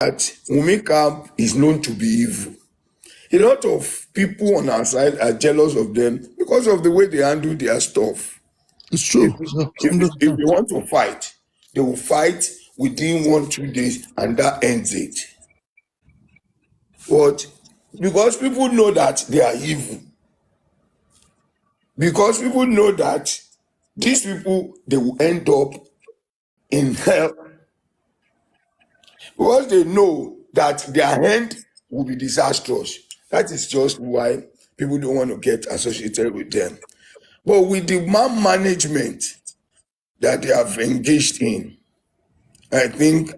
Wunmi camp is known to be evil. A lot of people on our side are jealous of them because of the way they handle their stuff. It's true. If they want to fight, they will fight within 1-2 days and that ends it. But because people know that they are evil, because people know that these people, they will end up in hell, because they know that their end will be disastrous. That is just why people don't want to get associated with them. But with the man management that they have engaged in, I think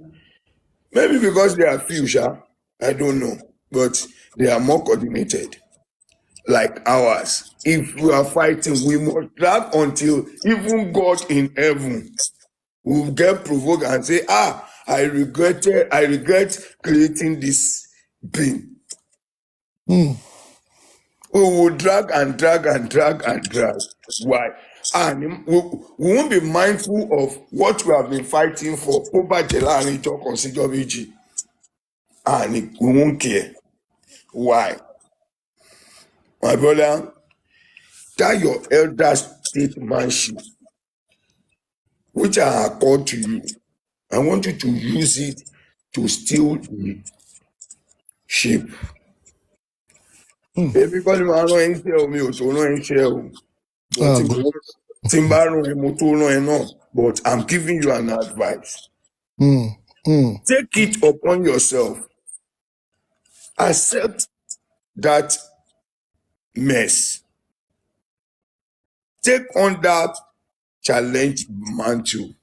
maybe because they are few, I don't know, but they are more coordinated, like ours. If we are fighting, we must drag until even God in heaven will get provoked and say, I regret creating this being. We will drag and drag and drag and drag. Why? And we won't be mindful of what we have been fighting for. And we won't care. Why? My brother, that your elder statesmanship, which I accord to you, I want you to use it to steal the sheep. Everybody máa rán ẹ ń ṣe omi ò tó rán ẹ ń ṣe o. Tí n bá rán ẹ mo tó rán ẹ náà, but I'm giving you an advice. Take it upon yourself. Accept that mess. Take on that challenge mantle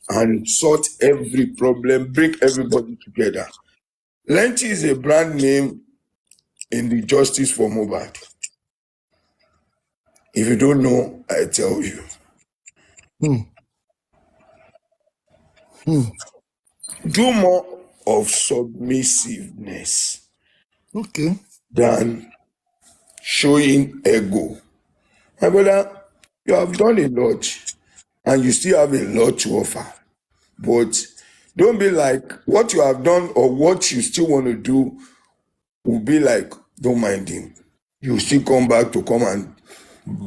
and sort every problem, bring everybody together. Lenchi is a brand name in the justice for Mohbad. If you don't know, I tell you. Do more of submissiveness than showing ego. My brother, you have done a lot and you still have a lot to offer. But don't be like what you have done or what you still want to do will be like, don't mind him. You still come back to come and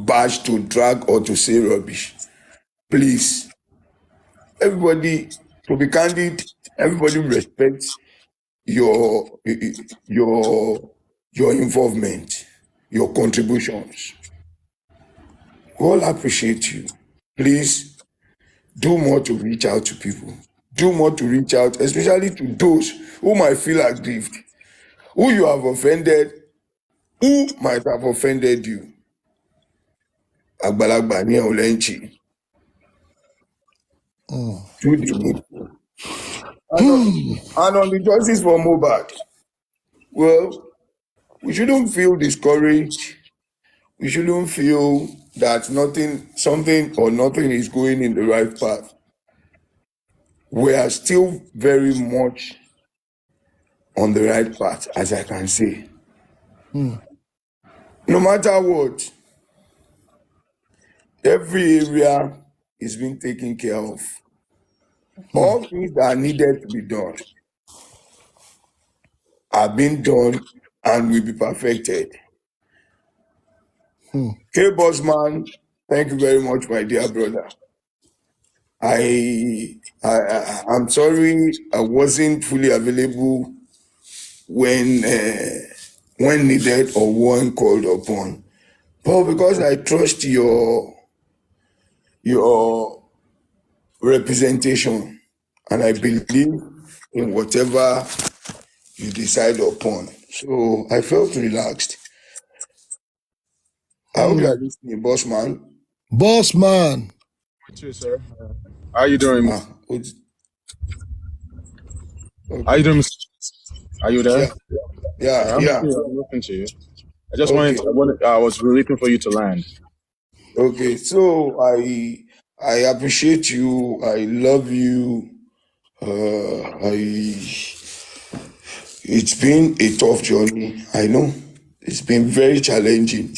bash, to drag, or to say rubbish. Please, everybody, to be candid, everybody respects your involvement, your contributions. We all appreciate you. Please do more to reach out to people. Do more to reach out, especially to those who might feel aggrieved, who you have offended, who might have offended you. Agbalagba ni Olenchi. Do the needful. And on the justice for Mohbad, well, we shouldn't feel discouraged. We shouldn't feel that nothing is going in the right path. We are still very much on the right path, as I can say. No matter what, every area is being taken care of. All things that are needed to be done are being done and will be perfected. Bossman, thank you very much, my dear brother. I'm sorry I wasn't fully available when needed or when called upon, but because I trust your representation and I believe in whatever you decide upon, so I felt relaxed. I hope you are listening, Bossman. Bossman. You too, sir. How you doing? Okay. How you doing, Mr. Are you there? Yeah. I'm listening to you. I just I was waiting for you to land. Okay, so I appreciate you. I love you. It's been a tough journey. I know it's been very challenging.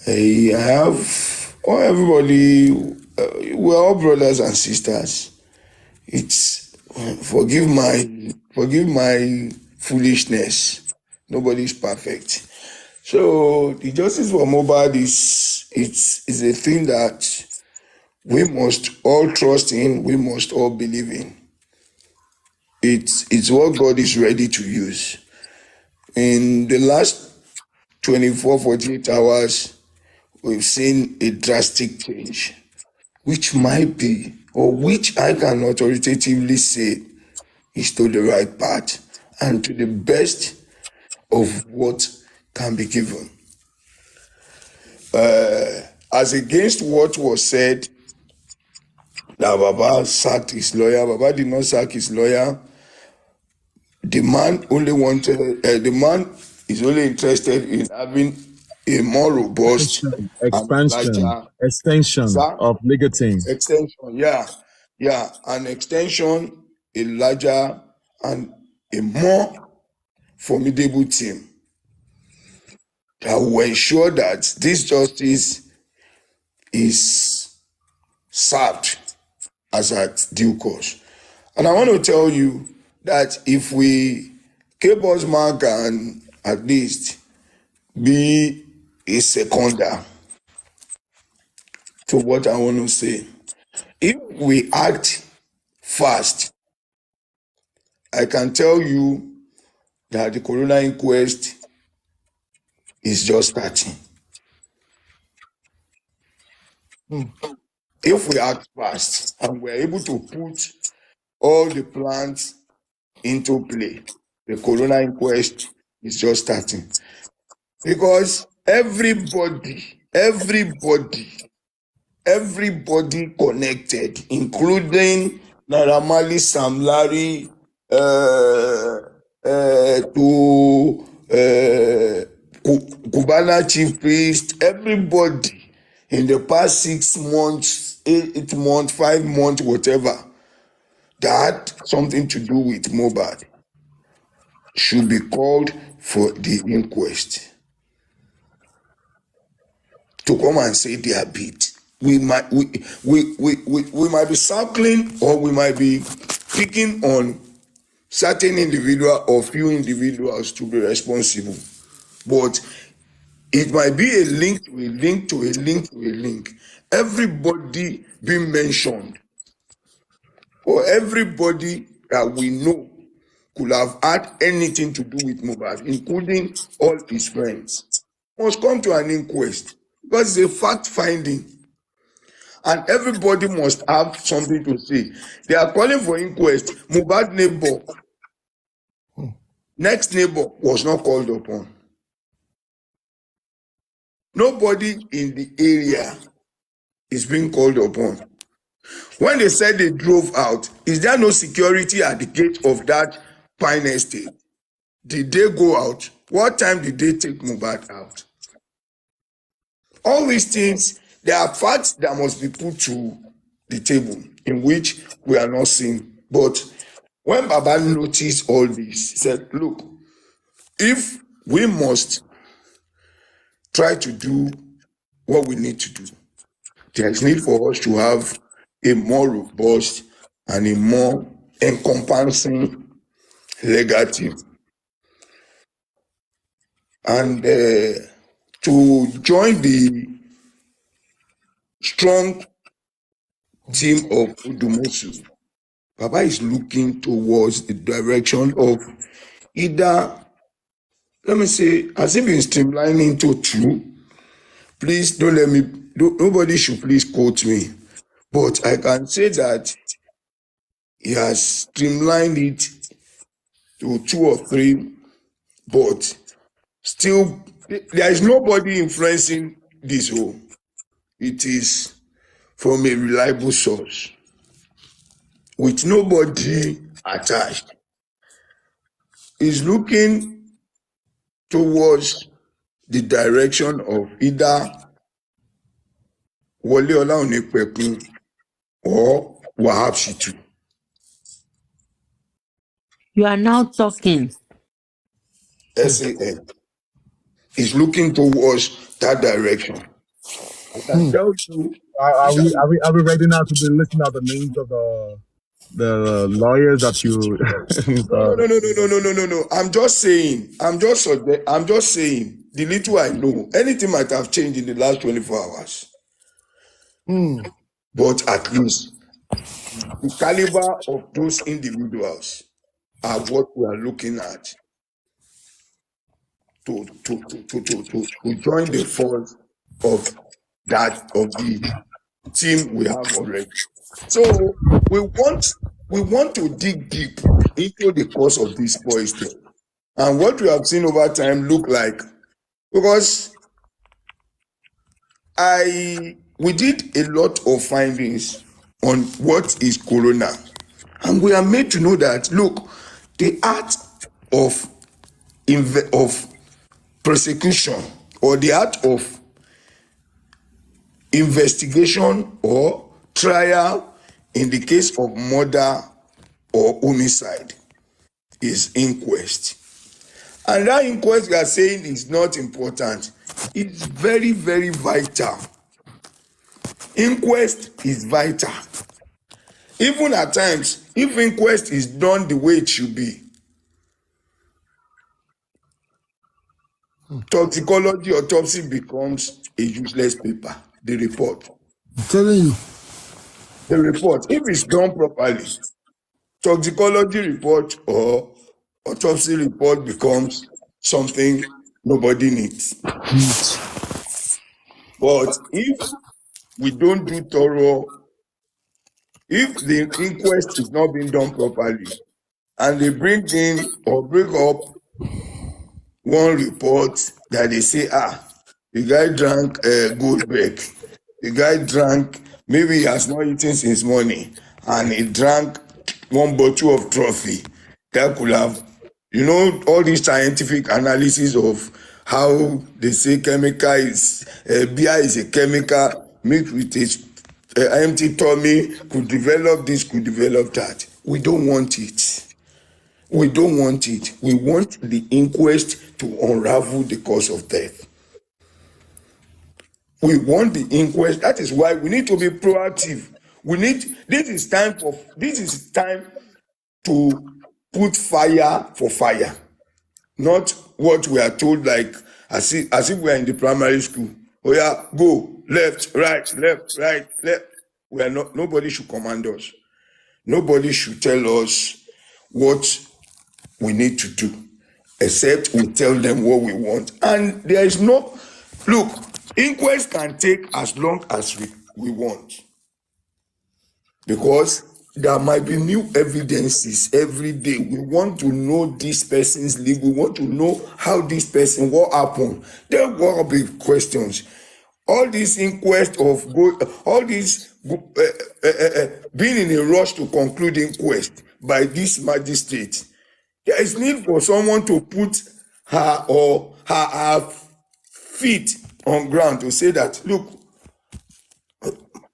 I have everybody. We're all brothers and sisters. forgive my foolishness. Nobody's perfect. So the justice for Mohbad is a thing that we must all trust in, we must all believe in. It's what God is ready to use. In the last 48 hours, we've seen a drastic change, which might be, or which I can authoritatively say is to the right path and to the best of what can be given. As against what was said that Baba sacked his lawyer, Baba did not sack his lawyer. The man is only interested in having a more robust and larger extension of legal team. extension, an extension, a larger and a more formidable team that will ensure that this justice is served as at due course. And I want to tell you that if K-Boss Man can at least be a seconder to what I want to say, if we act fast, I can tell you that the coroner inquest is just starting. If we act fast and we're able to put all the plans into play, the coroner inquest is just starting. Because everybody connected, including Naira Marley, Sam Larry, to Cubana Chief Priest, everybody in the past 6 months, 8 months, 5 months, whatever, that had something to do with Mohbad should be called for the inquest to come and say their bit. We might be circling, or we might be picking on certain individual or few individuals to be responsible, but it might be a link to a link to a link to a link. Everybody being mentioned, or everybody that we know could have had anything to do with Mohbad, including all his friends, must come to an inquest because it's a fact finding. And everybody must have something to say. They are calling for inquest. Mohbad neighbor, next neighbor was not called upon. Nobody in the area is being called upon. When they said they drove out, is there no security at the gate of that Pine Estate? Did they go out? What time did they take Mohbad out? All these things, there are facts that must be put to the table in which we are not seeing. But when Baba noticed all this, he said, look, if we must try to do what we need to do, there is need for us to have a more robust and a more encompassing legal team. And to join the strong team of Udumosu, Baba is looking towards the direction of either, let me say, as if he's streamlining into two. Please don't let me, nobody should please quote me. But I can say that he has streamlined it to 2 or 3, but still, there is nobody influencing this whole. It is from a reliable source, with nobody attached. Is looking towards the direction of either Wole Olaonipekun or Wahab Shitu. You are now talking. SAN is looking towards that direction. I can tell you. Are we ready now to be listing out the names of the the lawyers that you. No. I'm just saying. I'm just saying. The little I know, anything might have changed in the last 24 hours. But at least the caliber of those individuals are what we are looking at to join the force of the team we have already. So we want to dig deep into the cause of this poison and what we have seen over time look like, because we did a lot of findings on what is corona, and we are made to know that look, the art of prosecution or the art of investigation or trial in the case of murder or homicide is inquest. And that inquest we are saying is not important. It's very, very vital. Inquest is vital. Even at times, if inquest is done the way it should be, toxicology autopsy becomes a useless paper. The report. I'm telling you. The report, if it's done properly, toxicology report or autopsy report becomes something nobody needs. But if we don't do thorough, if the inquest is not being done properly, and they bring in or bring up one report that they say, the guy drank Goldbeck, the guy drank, maybe he has not eaten since morning, and he drank one bottle of trophy, that could have, all these scientific analysis of how they say chemical is, beer is a chemical mixed with a empty tummy, could develop this, could develop that. We don't want it. We don't want it. We want the inquest to unravel the cause of death. We want the inquest. That is why we need to be proactive. This is time to put fire for fire, not what we are told, like as if we are in the primary school. Oh yeah, go left, right, left, right, left. We are not. Nobody should command us. Nobody should tell us what we need to do, except we tell them what we want. And there is no, look, inquest can take as long as we want, because there might be new evidences every day. We want to know this person's league. We want to know how this person, what happened. There will be questions. All this inquest all this being in a rush to conclude inquest by this magistrate. There is need for someone to put her feet on ground to say that, look,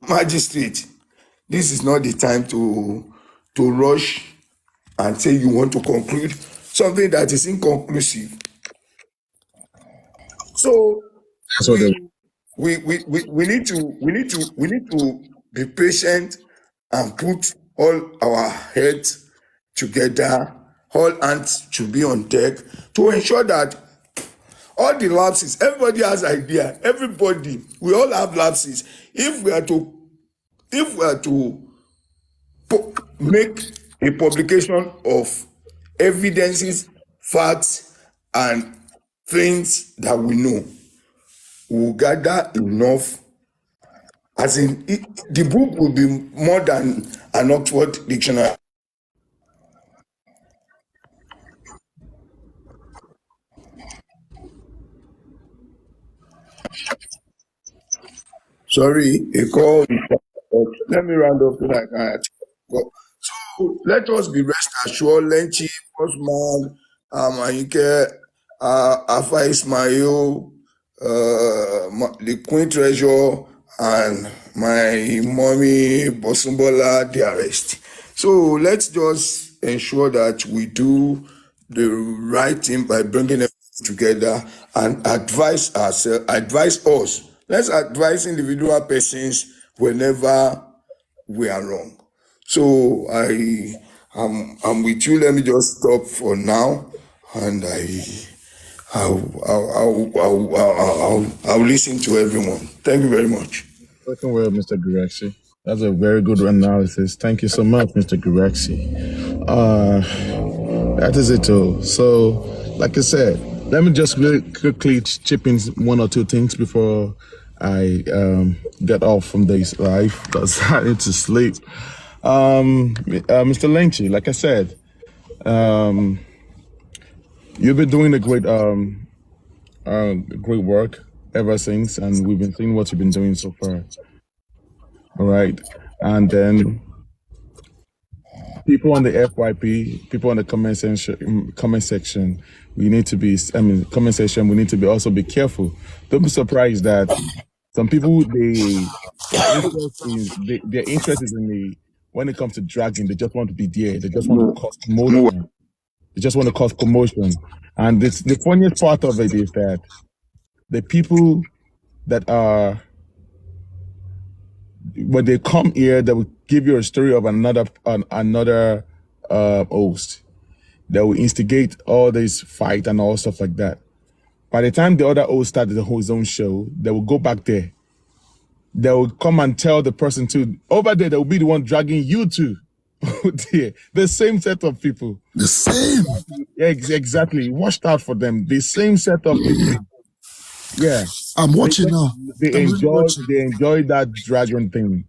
magistrate, this is not the time to rush and say you want to conclude something that is inconclusive. So we need to be patient and put all our heads together. All hands should be on deck to ensure that all the lapses, everybody has idea. We all have lapses. If we are to make a publication of evidences, facts, and things that we know, we will gather enough. As in, the book will be more than an Oxford dictionary. Sorry, a call. Let me round up tonight. So let us be rest assured, Lenchi, Postman, Ayike, Afa Ismail, the Queen Treasure, and my mommy Bosumbola, the arrest. So let's just ensure that we do the right thing by bringing them together and advise us. Let's advise individual persons whenever we are wrong. So I'm with you. Let me just stop for now, and I'll listen to everyone. Thank you very much. Working well, Mr. Gurrexy. That's a very good analysis. Thank you so much, Mr. Gurrexy. That is it all. So, like I said, let me just really quickly chip in one or two things before I get off from this live because I need to sleep. Mr. Lynchy, like I said, you've been doing a great work ever since, and we've been seeing what you've been doing so far. All right, and then people on the FYP, people on the comment section, we need to be. Comment section, we need to be also be careful. Don't be surprised that some people their interest is in the when it comes to dragging, they just want to be there. They just want to cause commotion. They just want to cause commotion. And the funniest part of it is that the people that are, when they come here, they will give you a story of another host. They will instigate all this fight and all stuff like that. By the time the other host started his own show, they will go back there. They will come and tell the person to over there. They will be the one dragging you to. The same set of people. The same. Yeah, exactly. Watch out for them. The same set of people. Yeah. I'm watching now. They enjoy that dragon thing.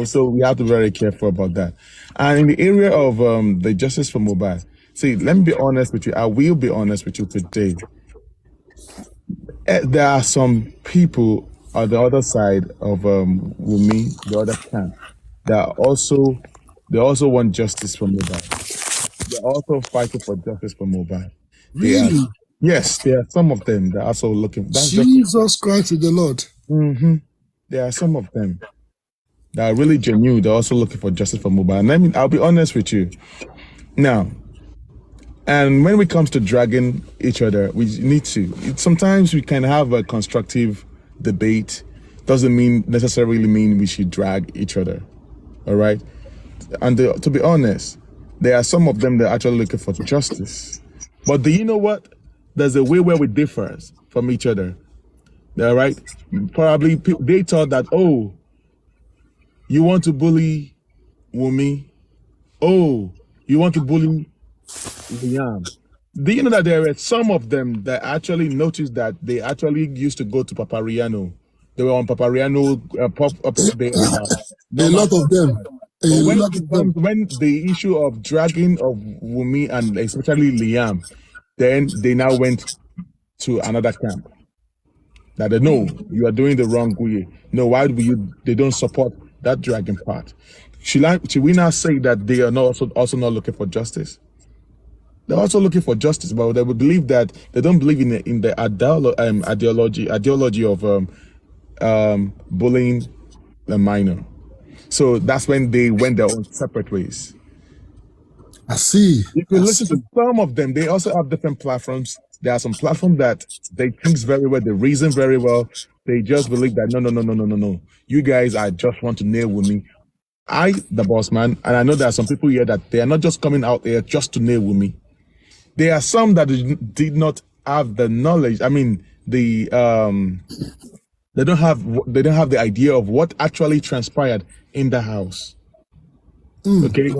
So we have to be very careful about that. And in the area of the justice for mobile, see, let me be honest with you. I will be honest with you today. There are some people on the other side of Wumi, the other camp, that they also want justice for mobile. They're also fighting for justice for mobile. Really? Yes, there are some of them that are also looking. Jesus Christ is the Lord. There are some of them that are really genuine. They're also looking for justice for mobile. And I'll be honest with you. Now, and when it comes to dragging each other, we need to. Sometimes we can have a constructive debate. Doesn't necessarily mean we should drag each other. All right? And to be honest, there are some of them that are actually looking for justice. But do you know what? There's a way where we differ from each other. All right? Probably they thought that, oh, you want to bully Wumi? Oh, you want to bully Liam? Do you know that there were some of them that actually noticed that they actually used to go to Papariano? They were on Papariano. A lot of them. When the issue of dragging of Wumi and especially Liam, then they now went to another camp. That they know you are doing the wrong way. No, why do they don't support that dragging part? Should we now say that they are not also not looking for justice? They're also looking for justice, but they would believe that they don't believe in the ideology of bullying the minor. So that's when they went their own separate ways. I see. If you listen to some of them, they also have different platforms. There are some platforms that they think very well, they reason very well. They just believe that no. You guys just want to nail with me. The boss man, and I know there are some people here that they are not just coming out there just to nail with me. There are some that did not have the knowledge. I mean, they don't have the idea of what actually transpired in the house. Okay.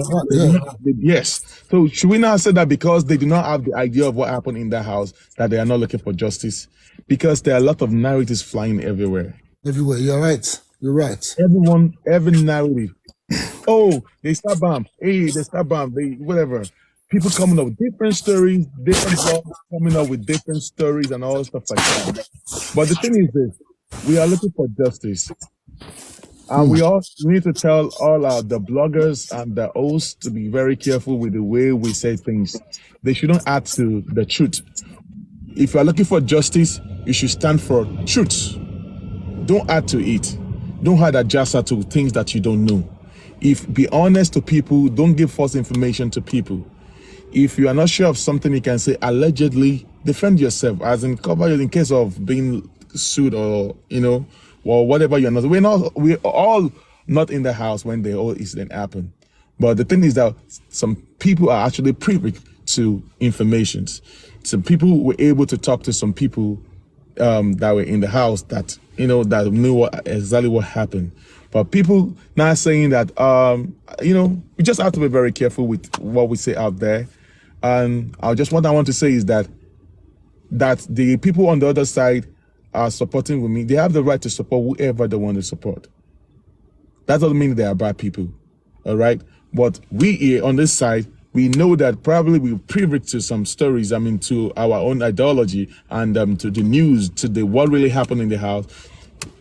Yes. So should we now say that because they do not have the idea of what happened in the house, that they are not looking for justice? Because there are a lot of narratives flying everywhere. Everywhere. You're right. You're right. Every narrative. Oh, they start bomb. Hey, they start bomb. Whatever. People coming up with different stories, different blogs coming up with different stories and all stuff like that. But the thing is this, we are looking for justice. And we need to tell all the bloggers and the hosts to be very careful with the way we say things. They shouldn't add to the truth. If you are looking for justice, you should stand for truth. Don't add to it. Don't add adjust to things that you don't know. Be honest to people, don't give false information to people. If you are not sure of something, you can say allegedly, defend yourself, as in cover in case of being sued or or whatever you're not. We're all not in the house when the whole incident happened. But the thing is that some people are actually privy to informations. Some people were able to talk to some people that were in the house that that knew exactly what happened. But people now saying that we just have to be very careful with what we say out there. And what I want to say is that the people on the other side are supporting with me. They have the right to support whoever they want to support. That doesn't mean they are bad people, all right? But we here on this side, we know that probably we're privy to some stories, to our own ideology and to the news, to what really happened in the house.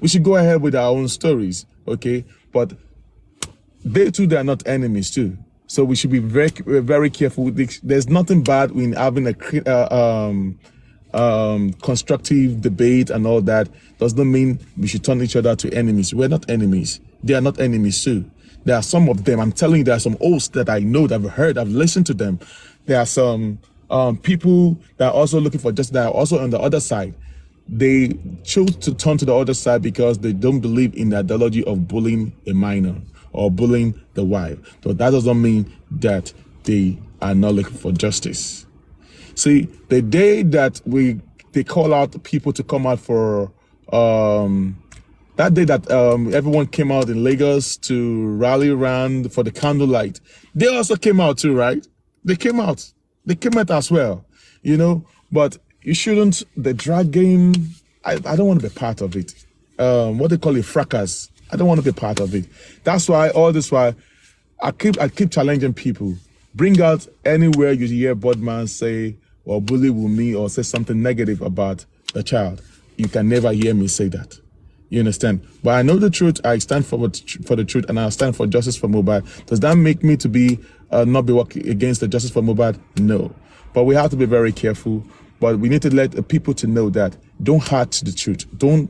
We should go ahead with our own stories, okay? But they too, they are not enemies too. So we should be very, very careful. There's nothing bad in having a constructive debate and all that. Does not mean we should turn each other to enemies. We're not enemies. They are not enemies too. There are some of them. I'm telling you, there are some hosts that I know, that I've heard, I've listened to them. There are some people that are also looking for justice, that are also on the other side. They chose to turn to the other side because they don't believe in the ideology of bullying a minor or bullying the wife. So that doesn't mean that they are not looking for justice. See, the day that they call out people to come out for that day that everyone came out in Lagos to rally around for the candlelight, they also came out too, right? They came out as well, but you shouldn't, the drag game, I don't want to be part of it. What they call it, fracas. I don't want to be part of it. That's why, I keep challenging people. Bring out anywhere you hear Budman say or bully Wumi or say something negative about the child. You can never hear me say that. You understand? But I know the truth. I stand for the truth, and I stand for justice for Mohbad. Does that make me to be not be working against the justice for Mohbad? No. But we have to be very careful. But we need to let the people to know that don't hurt the truth. Don't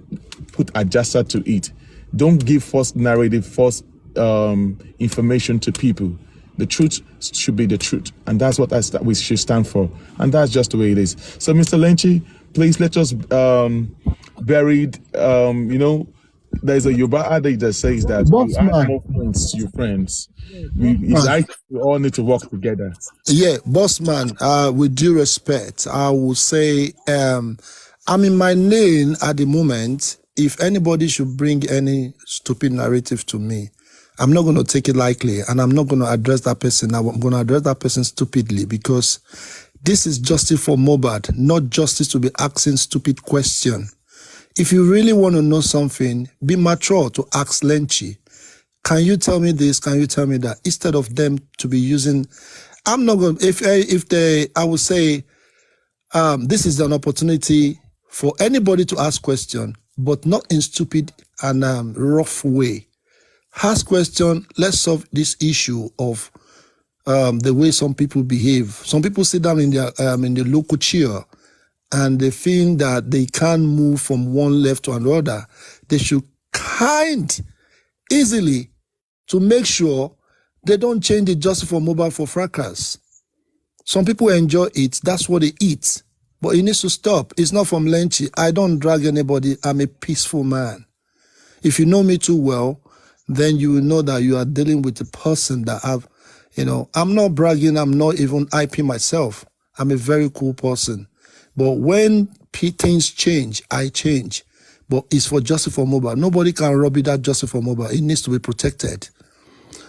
put adjuster to it. Don't give false narrative, false information to people. The truth should be the truth, and that's what we should stand for, and that's just the way it is. So, Mr. Lenchi, please let us buried. There's a Yoruba adage that says that you add more friends to your friends. We all need to work together. Yeah, boss man, with due respect, I will say I'm in my lane at the moment. If anybody should bring any stupid narrative to me, I'm not going to take it lightly, and I'm not going to address that person. I'm going to address that person stupidly, because this is justice for Mohbad, not justice to be asking stupid question. If you really want to know something, be mature to ask Lenchi. Can you tell me this? Can you tell me that? Instead of them to be using, I'm not going. I would say, this is an opportunity for anybody to ask question, but not in stupid and rough way. Ask question. Let's solve this issue of the way some people behave. Some people sit down in the local chair, and they think that they can't move from one left to another. They should easily to make sure they don't change the justice for Mohbad for fracas. Some people enjoy it. That's what they eat. But it needs to stop. It's not from Lenchi. I don't drag anybody. I'm a peaceful man. If you know me too well, then you will know that you are dealing with a person that have, I'm not bragging. I'm not even hyping myself. I'm a very cool person. But when things change, I change. But it's for justice for Mohbad. Nobody can rob you that justice for Mohbad. It needs to be protected.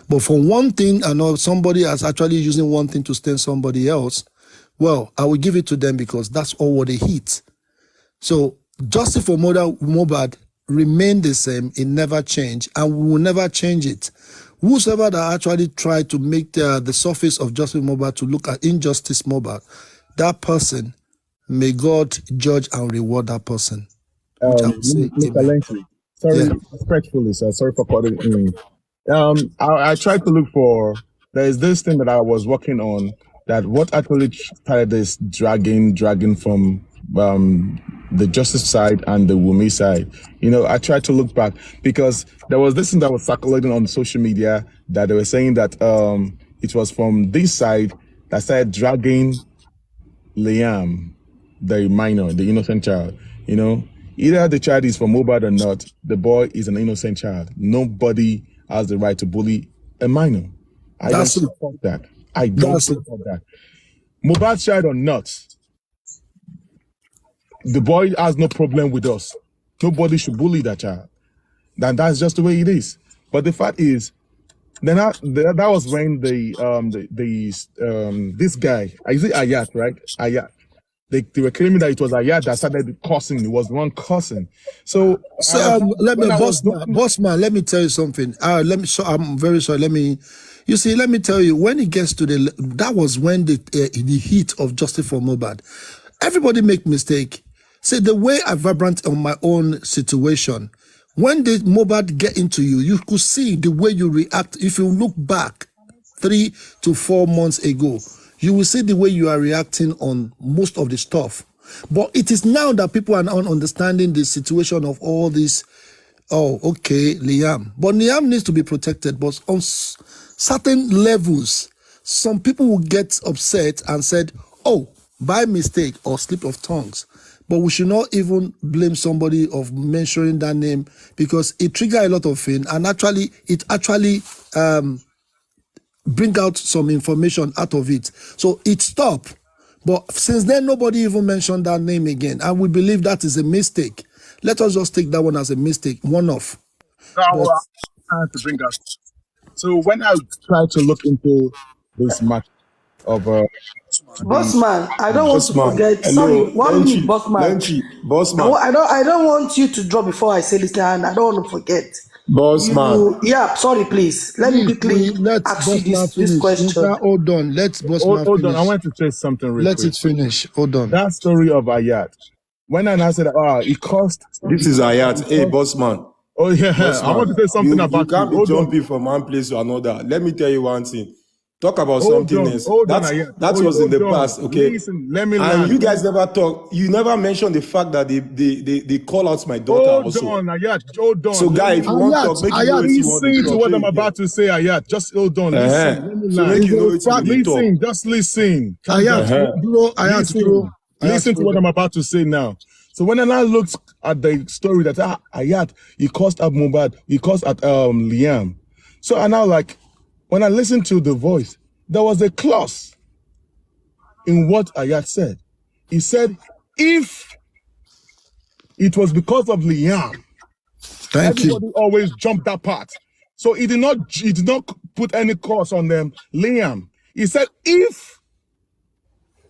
But for one thing, I know somebody is actually using one thing to stain somebody else. Well, I will give it to them because that's all what they hit. So justice for Mohbad remain the same. It never changed, and we will never change it. Whosoever that actually tried to make the surface of justice Mohbad to look at injustice Mohbad, that person, may God judge and reward that person. Which I would say, Mr. amen. Lenchi, sorry, respectfully, sir. Sorry for calling in. I tried to look for. There is this thing that I was working on. That what actually started this dragging from the justice side and the Wumi side. I tried to look back because there was this thing that was circulating on social media that they were saying that it was from this side that started dragging Liam, the minor, the innocent child. Either the child is from Mohbad or not, the boy is an innocent child. Nobody has the right to bully a minor. I don't That's it. support that. I don't That's it. support that. Mohbad child or not, the boy has no problem with us. Nobody should bully that child. And that's just the way it is. But the fact is, then that was when this guy, is it Ayat, right? Ayat. They were claiming that it was Ayat that started cursing. It was the one cursing. So, let me, boss man, let me tell you something. I'm very sorry. Let me tell you, when it gets to that was when the heat of justice for Mohbad. Everybody make mistake. Say the way I vibrant on my own situation. When the Mohbad get into you, you could see the way you react. If you look back 3 to 4 months ago, you will see the way you are reacting on most of the stuff. But it is now that people are now understanding the situation of all this. Oh, okay, Liam. But Liam needs to be protected. But on certain levels, some people will get upset and said, oh, by mistake or slip of tongues. But we should not even blame somebody of mentioning that name because it triggered a lot of things and it actually bring out some information out of it. So it stopped. But since then, nobody even mentioned that name again. And we believe that is a mistake. Let us just take that one as a mistake, one off. to bring us. So when I tried to look into this match of Bossman, I don't want to Bossman, forget. hello, Sorry, 1 minute, Bossman. Lenchi, Bossman, I don't want you to drop before I say this, and I don't want to forget. Bossman. Yeah, sorry, please. Let me quickly let ask you Bossman this finish. question. Hold on. Let Bossman hold on, I finish. want to say something real Let quick. it finish. Hold on. That story of Ayat. When I said, it cost. This is Ayat. Hey, Bossman. Oh yeah, Bossman. I want to say something you about can't be Hold on. jumping from one place to another. Let me tell you one thing. Talk about Hold something on, else. hold on, That Ayat. was in the Hold on. past, okay? Listen, let me And land. you guys never talk. You never mentioned the fact that they call out my daughter Hold also. on, Ayat. Hold on. So, guy, if you want to talk, make you know what you want to Listen to talk. what I'm about to say, Ayat. Just hold on. Listen. Let me So land. make you know what you really talk. Listen. Just listen. Calm down. Listen to what I'm about to say now. So when I now looked at the story that Ayat, he caused up Mohbad, he caused at Liam. So I now when I listened to the voice, there was a clause in what Ayat said. He said, if it was because of Liam, everybody always jumped that part. So he did not put any curse on them, Liam. He said, if,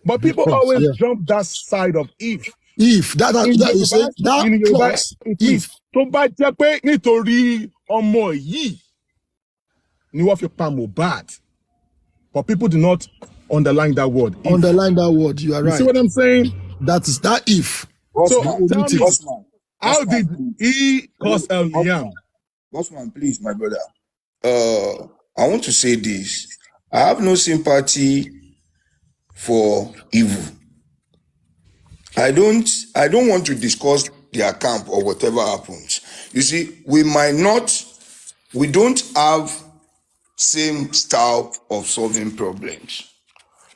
but people always jump that side of if. If that you say that clause, it means tó bá jẹ́ pé nítorí ọmọ yìí ni wọ́n fi pa Mohbad. But people do not underline that word. If. Underline that word. You are right. You see what I'm saying? That is that if. So tell me, how did he cause Liam? Bossman, please, my brother. I want to say this. I have no sympathy for evil. I don't want to discuss their camp or whatever happens. You see, we don't have same style of solving problems.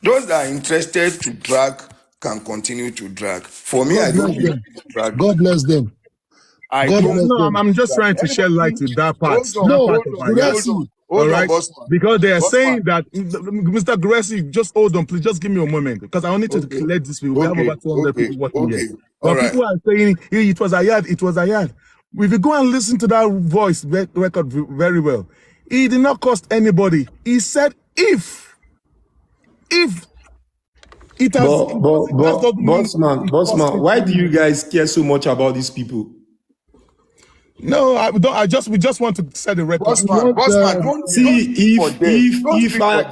Those that are interested to drag can continue to drag. For me, I don't drag. God bless them. I'm just trying to shed light to that part. All right, because they are saying that Mr. Gurrexy, just hold on, please, just give me a moment because I need to let this people. We have over 200 people watching here. But people are saying it was Ayat, it was Ayat. If you go and listen to that voice record very well, he did not cost anybody. He said if it has. Bossman, why do you guys care so much about these people? No, I don't. We just want to set the record. Bossman, see, if I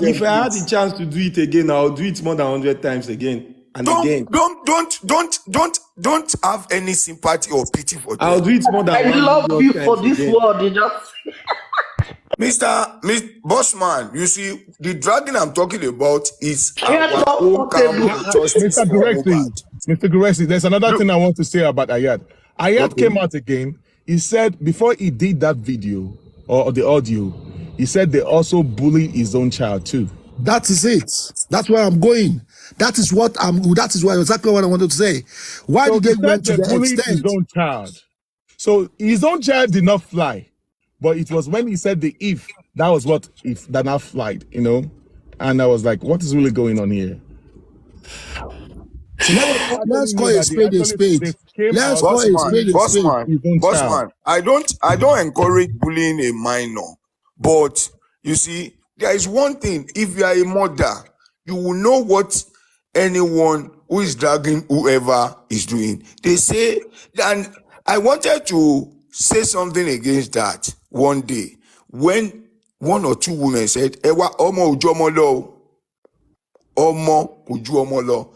had the chance to do it again, I'll do it more than 100 times again and again. Don't have any sympathy or pity for them. I'll do it more than I love you for this word. You just Mr. Bossman, you see, the dragging I'm talking about is Ayat, our own Mr. Gurrexy, there's another thing I want to say about Ayat. Ayat came out again. He said before he did that video or the audio, he said they also bullied his own child too. That is it. That's where I'm going. That is exactly what I wanted to say. Why did they went to the extent? His own child. So his own child did not fly, but it was when he said the if That was what if that now flight, you know, and I was like, what is really going on here? So now Let's telling call me a that spade a spade. they came Let's out call a to Bossman, spade a spade. bossman, his own child. bossman. I don't encourage bullying a minor, but you see, there is one thing. If you are a mother, you will know what anyone who is dragging whoever is doing. They say, and I wanted to say something against that one day when one or two women said, "Ewa omo ojo omo lo." Omo oju omo lo.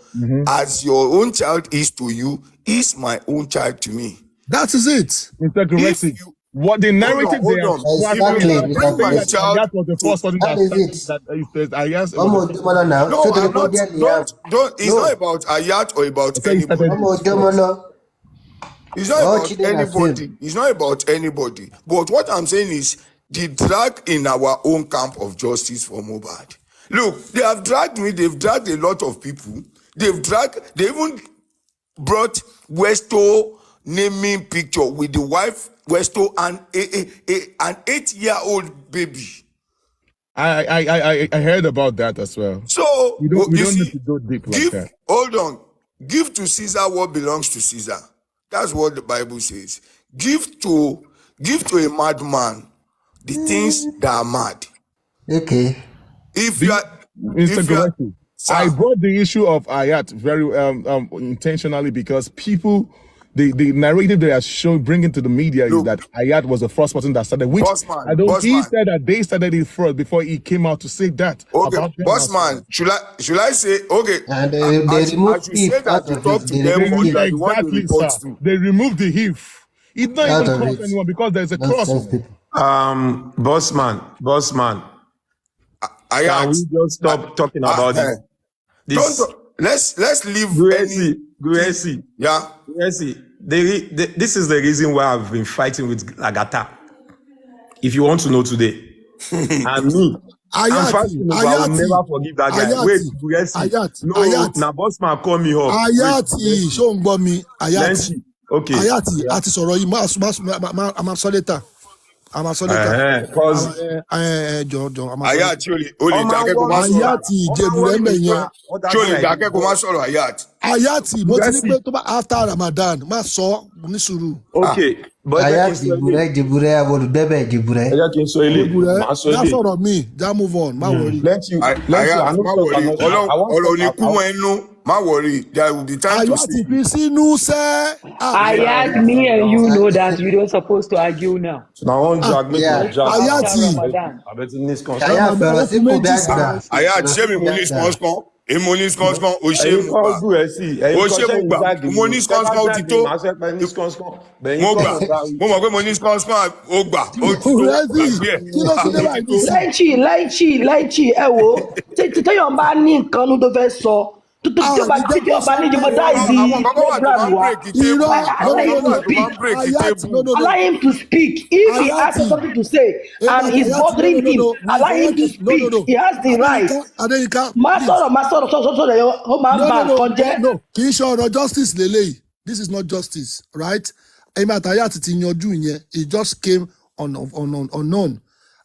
As your own child is to you, is my own child to me. That is it. Mr. If Gurrexy, you what the narrative they hold are on, if swapping is you Exactly, that can they are bring Mr. my saying that Gurrexy. child Ayat was the to first person That that is started it. that Ayat was the Ọmọ first person Ojúmọ́lá now. no, Ṣé torí I'm pé ó not. jẹ́ Liam? It's No. not about Ayat or about I said he started anybody. Ọmọ it first. Ojúmọ́lá. It's not All about children are same. anybody. It's not about anybody. But what I'm saying is the drag in our own camp of justice for Mohbad. Look, they have dragged me. They've dragged a lot of people. They even brought Westo naming picture with the wife Westo and an 8-year-old baby. I heard about that as well. So We you don't need see, to go deep like that. hold on, give to Caesar what belongs to Caesar. That's what the Bible says. Give to a madman the things that are mad. Okay. If you are, Mr. Gurrexy, I sir, brought the issue of Ayat very intentionally because people, the narrative they are showing, bringing to the media is Look. that Ayat was the first person that started, which Bossman, I don't. He Bossman. said that they started it first before he came out to say that Okay, about them. boss man, should I say okay? And they I remove should say if that out you of talk it. to They them remove or you if are the one to Exactly, report sir. to. They removed the HIF. It's not out even of cross it. anyone because there's a cross on Nonsense it. people. Bossman, can Ayat, we just stop talking about this? let's leave Gurrexy, yeah. this is the reason why I've been fighting with Agatha. If you want to know today, and me, I'm Ayati, fighting, but I will Ayati, never forgive that guy. Wait, Ayati, Gurrexy, Ayati, no, Ayati, now Bossman call me up. Ayati, Wait, ṣó ń gbọ́ mi, Ayati, Lenchi, okay. Ayati, Yeah. àti sọ̀rọ̀ yìí, máa sọ later. A máa sọ later. Cause Jọ̀ọ́, a máa sọ later. Ayat, ṣé o lè dákẹ́ kó má sọ̀rọ̀? Ayati Ìjẹ̀bú rẹ̀ ń bẹ̀ yẹn. Ṣé o lè dákẹ́ kó má sọ̀rọ̀ Ayat? Ayati, mo ti ní Gurrexy. pé tó bá after Ramadan, má sọ ní sùúrù. Okay, but Àyà Jìbúrẹ́ Abọ̀dùbẹ́bẹ̀ Jìbúrẹ́. Ìjẹ̀bú rẹ̀, já sọ̀rọ̀ mi, já move on, má worry. Ayat, má wọrí, ọ̀rọ̀ ò ní kú wọn inú, má wọrí, there will be time to Ayati speak. fi sínú sẹ́. Ayat, me and you know that we don't supposed to argue now. now one drag make yeah. my drag. Ayati. I bet in this concert. Àyà fẹ̀rọ̀ sí kò bí àgbà. Ayat, ṣé mi mo ní skánskán? Èmi mo ní skánskán, o ṣe Ẹ̀yin mo kọ́ gbà. Gurrexy, ẹ̀yin O kọ́ ṣe mo sẹ́yìn gbà, jáde mo ní skánskán ó ti tó. Màá sọ pé ní skánskán. Mo gbà, mo mọ̀ pé mo ní skánskán, ó gbà, ó ti tó, Gurrexy, gbàgbé ẹ̀. kí ló ti dé báyìí nísìnyí? Láìchì ẹ wo téèyàn bá ní nǹkan ló tó fẹ́ sọ tó bá ní jeopardize Àwọn bàbá wà tó máa program ń wa. break table. Irọ́, Àwọn bàbá wà tó máa ń break Ayati, table. Allow him to speak. If he has Ayati. something to say and it's bothering him, allow him to speak. He has the right. Adéyínká, Má sọ̀rọ̀ sọ̀rọ̀ yẹn ó máa ń ba nǹkan jẹ́. no, kì í ṣe ọ̀rọ̀ justice lélẹ́yìí. This is not justice, right? Èmi àti Ayati ti yanjú yẹn. It just came unknown.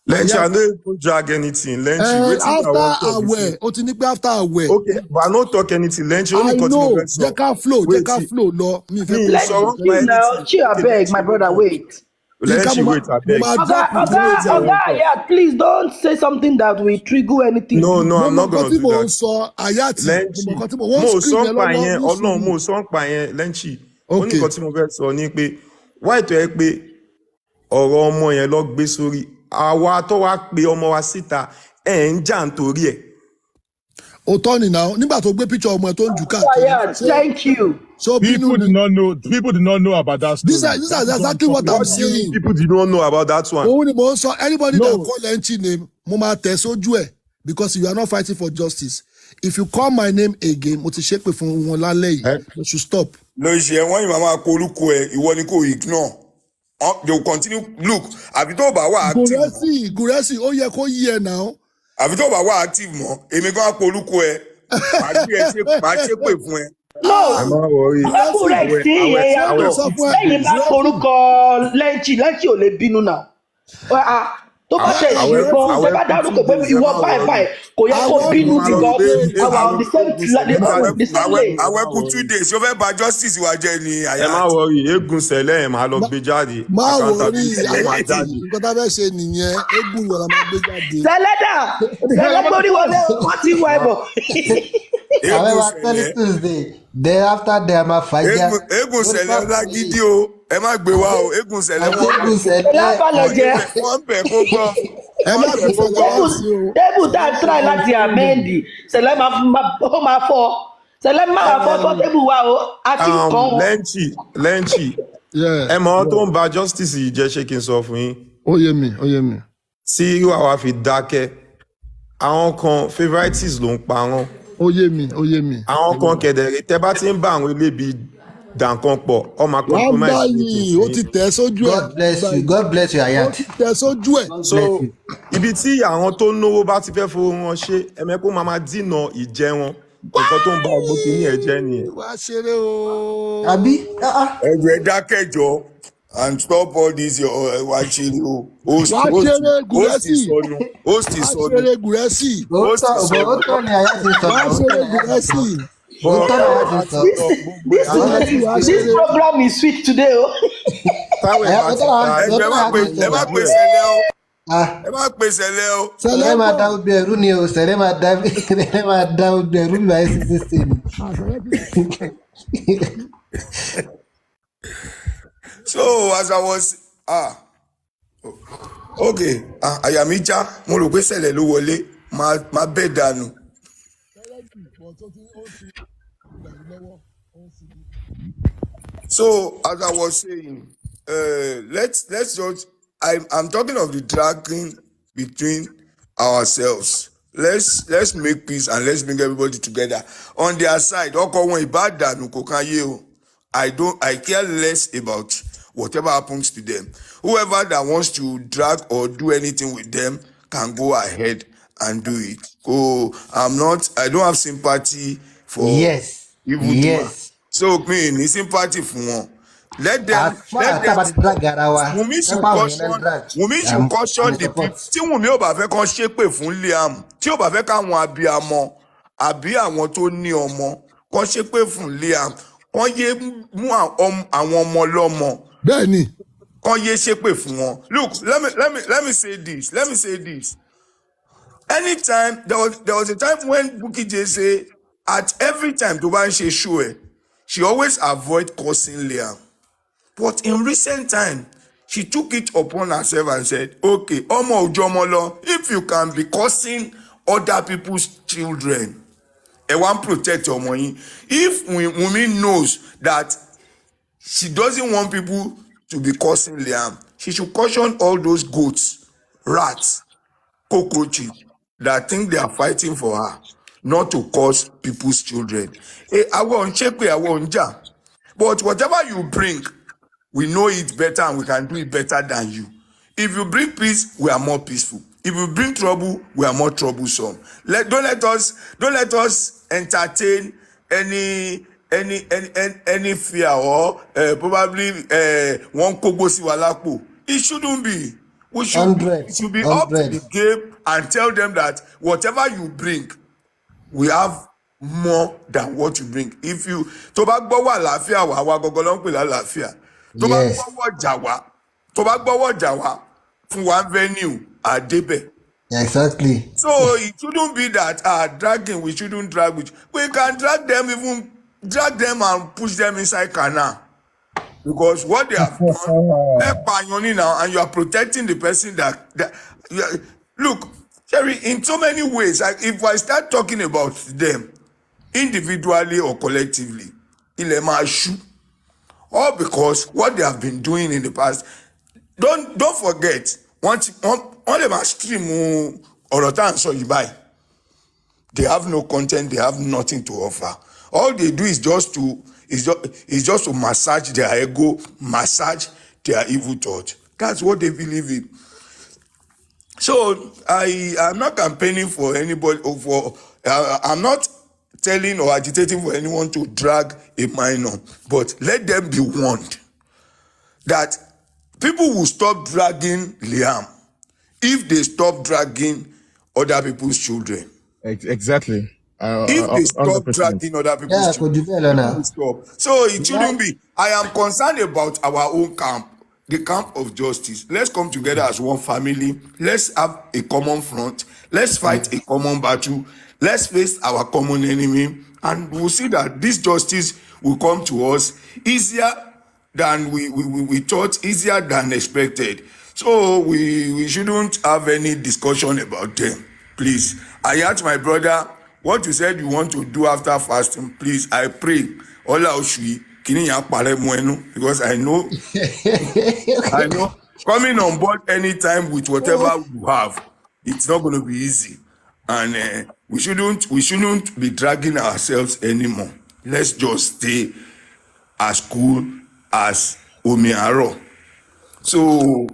Lenchi, I no even drag anything. Lenchi, wetin I After wan talk be àwẹ̀, say. o ti ní pé after àwẹ̀. Okay, but I no talk anything. Lenchi, I only nǹkan tí mo know, fẹ́ sọ. jẹ́ ká flow Wait, lọ. Mi fẹ́ Mi kó sọ sọ. wọ́n pa anything. Chill abeg, my brother, wait. Lenchi, wait, abeg. Oga Ayat, please don't say something that will trigger anything. No, I'm Mo not mọ̀ gonna nǹkan tí do mo ń that. sọ Ayati. Lenchi, Mo mọ̀ nǹkan tí mo mo wọ́n sọ scream ń pa yẹn, ní Ọlọ́run sùúrù. mo sọ ń pa yẹn, Lenchi. Okay. Ó ní nǹkan tí mo fẹ́ sọ ni pé why tó yẹ pé ọ̀rọ̀ ọmọ yẹn lọ gbé sórí. Àwa tó wá pe ọmọ wa síta ẹ̀ ń jà nítorí ẹ̀. Òótọ́ ni náà, nígbà tó gbé picture ọmọ ẹ̀ tó ń jù káàkiri. Ayat, thank you. So People bínú did ni. not know. People did not know about that story. This is exactly what I'm What do you mean saying. people did not know about that one? Òun ni mò ń sọ, anybody No. that call Lenchi name, mo máa tẹ̀ sójú ẹ̀ because you are not fighting for justice. If you call my name again, mo ti ṣépè fún wọn lálẹ́ yìí. You should stop. Lọ ṣe wọ́n yìí máa korúkọ ẹ̀, ìwọ ni kò ignore. They will continue. Look, àbí tó bá wà active. Gurrexy, ó yẹ kó yí ẹ náà. Àbí tó bá wà active mọ́, èmi gan korúkọ ẹ̀. Màá ṣépè fún ẹ. No, Má worry. Gurrexy yẹn yàtọ̀. Lẹ́yìn bá korúkọ Lenchi ò lè bínú náà. tó bá tẹ̀ ṣe àwẹ̀ gan tẹ́ bá dárúkọ pé 2 days ẹ ìwọ má báyìí wọrí. báyìí kò yẹ kó Àwẹ̀ bínú kù má lọ 2 pé because days. our the same the same lane. àwẹ̀kù 2 days yóò fẹ́ bà justice wa jẹ́ ni ẹ má àyà. wọrí eégún sẹ̀lẹ̀ ẹ̀ máa lọ gbé jáde Má wọrí accountability ló máa Ayati, jáde. nǹkan tá a fẹ́ ṣe nìyẹn, eégún yẹn la máa gbé jáde. Sẹlẹ́dà sẹlẹ́gbórí wọlé wọ́n ti wọ ẹ̀bọ̀. Àwẹ̀ eégún wa tẹ́lẹ̀ sẹ̀lẹ̀ Tuesday. Then after that, máa fàájà. eégún sẹ̀lẹ̀ lágídí o ẹ má gbé wá o eégún sẹ̀lẹ̀ Àti wọn eégún sẹ̀lẹ̀. lábàlẹ̀ jẹ́ wọ́n bẹ̀ kó gbọ́. Ẹ má gbé sẹ̀lẹ̀ wá sí o. tébù tá a try láti amẹ́ndì sẹlẹ̀ máa fọ́ sẹlẹ̀ máa fọ́ tó tébù wa o àti kàn wọ́n. lẹ́ǹchì Yeah. ẹ mọ ọ́ tó ń ba justice yìí jẹ́ ṣé kí n sọ fún yín Ó yé mi. tí àwa fi dákẹ́ àwọn kan favourites ló ń pa wọ́n Ó yé mi. àwọn kan kẹ̀dẹ̀rẹ̀ tẹ́ bá ti ń bá àwọn elébi dànkan pọ̀ ọ máa Wọ́n compromise gbá meeting yìí, fún ó ti yín. tẹ̀ sójú ẹ̀. God bless you, Ó Ayat. ti tẹ̀ sójú ẹ̀. so ibi tí àwọn tó náwó bá ti fẹ́ fowó wọn ṣe ẹ̀mẹ́kó máa máa dínà ìjẹ wọn nǹkan tó ń bá ọgbọ́n kìíní ẹ̀ jẹ́ nìyẹn. Wá ṣeré o. Àbí? ẹgbẹ́ dákẹ́jọ́ and stop all this your wá ṣeré o. Wá ṣeré Gurrexy. host Wá ìsọnù. ṣeré Gurrexy. Òótọ́ ni Ayat ti sọ. Wá ṣeré Gurrexy. Òótọ́ ni Ayat ti sọ. This program is sweet today o. táwọn ẹ̀ bá ti ta ẹ má pè sẹ̀lẹ̀ o ẹ má pè sẹ̀lẹ̀ o. Sẹ̀lẹ̀ máa da obì ẹ̀rú ni o. Sẹ̀lẹ̀ máa da obì ẹ̀rú bí wàá ṣe ṣe ni. So as I was okay àyà mi já mo rò pé sẹ̀lẹ̀ ló wọlé máa bẹ́ẹ̀ dànù. So as I was saying, let's just I'm talking of the dragging between ourselves. Let's make peace and let's bring everybody together. On their side, ọkọ wọn ìbádànù kò kan yé o. I care less about whatever happens to them. Whoever that wants to drag or do anything with them can go ahead and do it. I don't have sympathy for Yes. evildoer. Yes. So me ní sympathy fún wọn. Let them drag ara wa. Wunmi should caution the people. Tí Wunmi ò bá fẹ́ kàn ṣépè fún Liam, tí ò bá fẹ́ káwọn abiyamọ àbí àwọn tó ní ọmọ kàn ṣépè fún Liam, kàn yé mú àwọn ọmọ lọ́mọ. Bẹ́ẹ̀ni. Kàn yé ṣépè fún wọn. Look, let me say this. Anytime there was a time when Bukky Jesse at every time tó bá ń ṣe show ẹ̀, she always avoid cursing Liam. But in recent time, she took it upon herself and said, okay, Omo Ojomolo, if you can be cursing other people's children, I want to protect your money. If Wunmi knows that she doesn't want people to be cursing Liam, she should caution all those goats, rats, cockroaches that think they are fighting for her, not to curse people's children. I won't check I won't jam. But whatever you bring, we know it better and we can do it better than you. If you bring peace, we are more peaceful. If you bring trouble, we are more troublesome. Don't let us entertain any fear or probably one kogosi walapo. It shouldn't be. It should be up to the game and tell them that whatever you bring, we have more than what you bring. If you tó bá gbọ́wọ́ àlàáfíà wá gọgọ ló ń pè lálàáfíà. Tó bá gbọ́wọ́ jà wá fún one venue àdébẹ̀. Exactly. So it shouldn't be that dragging, we shouldn't drag with. We can drag them and push them inside canal. Because what they have done, now, and you are protecting the person that look, Jerry, in so many ways, if I start talking about them individually or collectively, ilẹ̀ máa ṣú. All because what they have been doing in the past. Don't forget, once lè máa stream ọ̀rọ̀ tá à ń sọ yìí báyìí. They have no content, they have nothing to offer. All they do is just to massage their ego, massage their evil thought. That's what they believe in. So I'm not campaigning for anybody, I'm not telling or agitating for anyone to drag a minor, but let them be warned that people will stop dragging Liam. if they stop dragging other people's children. Exactly. If they stop 100%. dragging other people's Yeah, children, could you feel people now? will stop. So it Right. shouldn't be. I am concerned about our own camp, the camp of justice. Let's come together as one family. Let's have a common front. Let's fight a common battle. Let's face our common enemy, and we'll see that this justice will come to us easier than we thought, easier than expected. So we shouldn't have any discussion about them. Please, I asked my brother what you said you want to do after fasting. Please, I pray Ola Oshui kini yan pare mo enu, because I know coming on board anytime with whatever you have, it's not going to be easy, and we shouldn't be dragging ourselves anymore. Let's just stay as cool as omi aro. So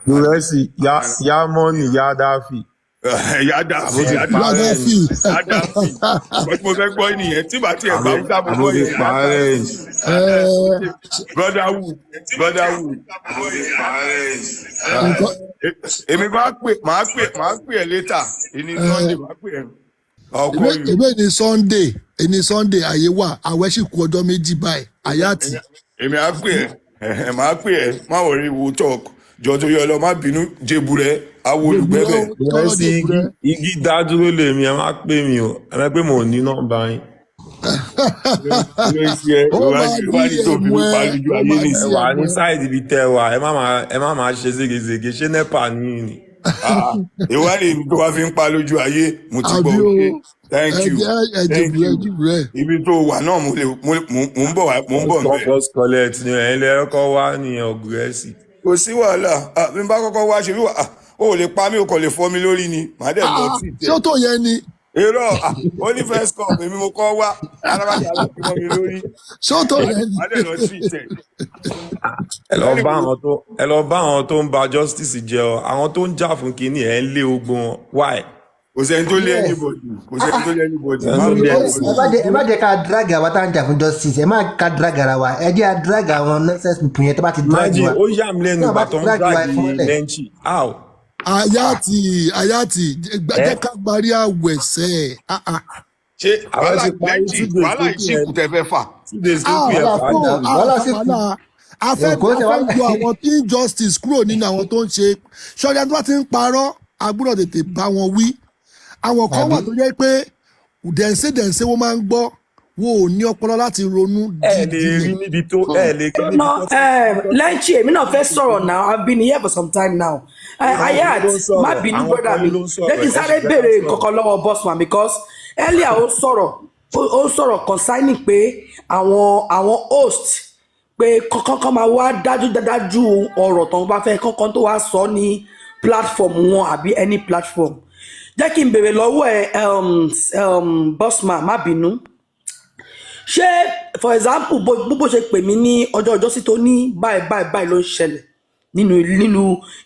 Gurrexy, ya money, ya dafi. Yadafi but mo fẹ́ gbọ́ nìyẹn tí bá tiẹ̀ bá wúdà mo gbọ́ yẹn brotherhood èmi máa pè ẹ́ later ìní Sunday máa pè ẹ́ ọkọ yìí. Èmi Sunday àyè wà àwẹ̀ sì kú ọjọ́ méjì báyìí àyàtì. Èmi á pè ẹ́ máa pè ẹ́ má wọrí wo talk jọ torí ọlọ má bínú jébù rẹ awo olùgbẹ́bẹ̀. Gurrexy igi dádúró lèmi ẹ má pè mí o ẹ má pè mò ní nọ́mbà yín. Ẹ wà ní sáìdì ibi tẹ wà ẹ má máa ṣe ségesège ṣé nepa ní ni. Ìwádìí ibi tó wá fi ń pa lójú ayé mo ti gbọ́ òkè. Thank you. Ibi tó wà náà mo ń bọ̀ nbẹ̀. First collect ni ẹ̀yin lẹ́yọ́kọ́ wá nìyẹn Gurrexy. Kò sí wàhálà bí n bá kọ́kọ́ wá ṣe bí wà ó lè pa mí o kò lè fọ́ mi lórí ni màá dẹ̀ lọ sí ìtẹ́. Ṣé ó tó yẹn ni? Irọ́ ó ní first cup èmi mo kọ́ wá alábàjá ló fi mọ́ mi lórí. Ṣé ó tó yẹn ni? Màá dẹ̀ lọ sí ìtẹ́. Ẹ lọ bá àwọn tó ń ba justice jẹ ọ àwọn tó ń jà fún kínní ẹ ń lé ogun wọn why. Kò sẹ́ni tó lé anybody. Ẹ má jẹ́ ká drag àwa tá à ń jà fún justice. Ẹ má ká drag ara wa. Ẹ jẹ́ à drag àwọn nonsense people yẹn tó bá ti drag wa. Ó yà mí lẹ́nu ìgbà tó ń drag lẹ́ǹchì. Àyàtì jẹ́ ká parí àwẹ̀sẹ̀. Ṣé wàhálà ìṣìkù tẹ fẹ́ fà? A fẹ́ yọ àwọn tí injustice kúrò nínú àwọn tó ń ṣe ṣọ́jà tó bá ti ń parọ́ a gbọ́dọ̀ tètè bá wọn wí. Àwọn kan wà tó jẹ́ pé dẹ̀nsẹ̀ wọ́n máa ń gbọ́ wọn ò ní ọpọlọ láti ronú. Ẹ lè rí níbi tó lẹ́ǹchì èmi náà fẹ́ sọ̀rọ̀ now. I've been here for some time now. Ayat má bínú brother mi jẹ́ kí n sáré béèrè kankan lọ́wọ́ bossman because earlier ó sọ̀rọ̀ concerning pé àwọn host pé kankan máa wá dájú ọ̀rọ̀ tó ń bá fẹ́ kankan tó wá sọ ní platform wọn àbí any platform. Jẹ́ kí n béèrè lọ́wọ́ ẹ bossman má bínú. Ṣé for example bó ṣe pè mí ní ọjọ́ sí tó ní báyìí ló ń ṣẹlẹ̀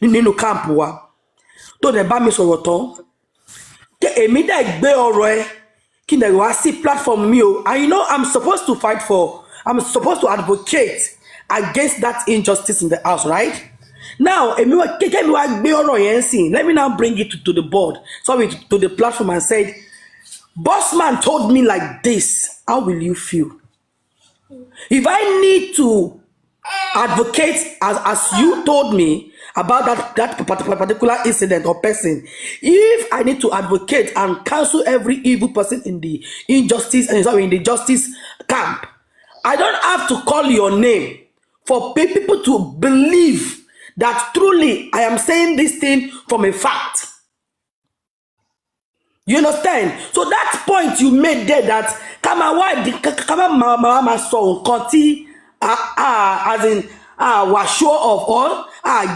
nínú camp wa tó dẹ̀ bá mi sọ̀rọ̀ tán kí èmi dẹ̀ gbé ọ̀rọ̀ ẹ kí n dẹ̀ wá sí platform mi o, and you know I'm supposed to advocate against that injustice in the house, right? Now èmi wá gbé ọ̀rọ̀ yẹn sìn, let me now bring it to the board, to the platform and said, Bossman told me like this, how will you feel? If I need to advocate as you told me about that particular incident or person, if I need to advocate and cancel every evil person in the injustice and in the justice camp, I don't have to call your name for people to believe that truly I am saying this thing from a fact. You understand? So that point you made there, that mama sọ nǹkan tí as in was sure of all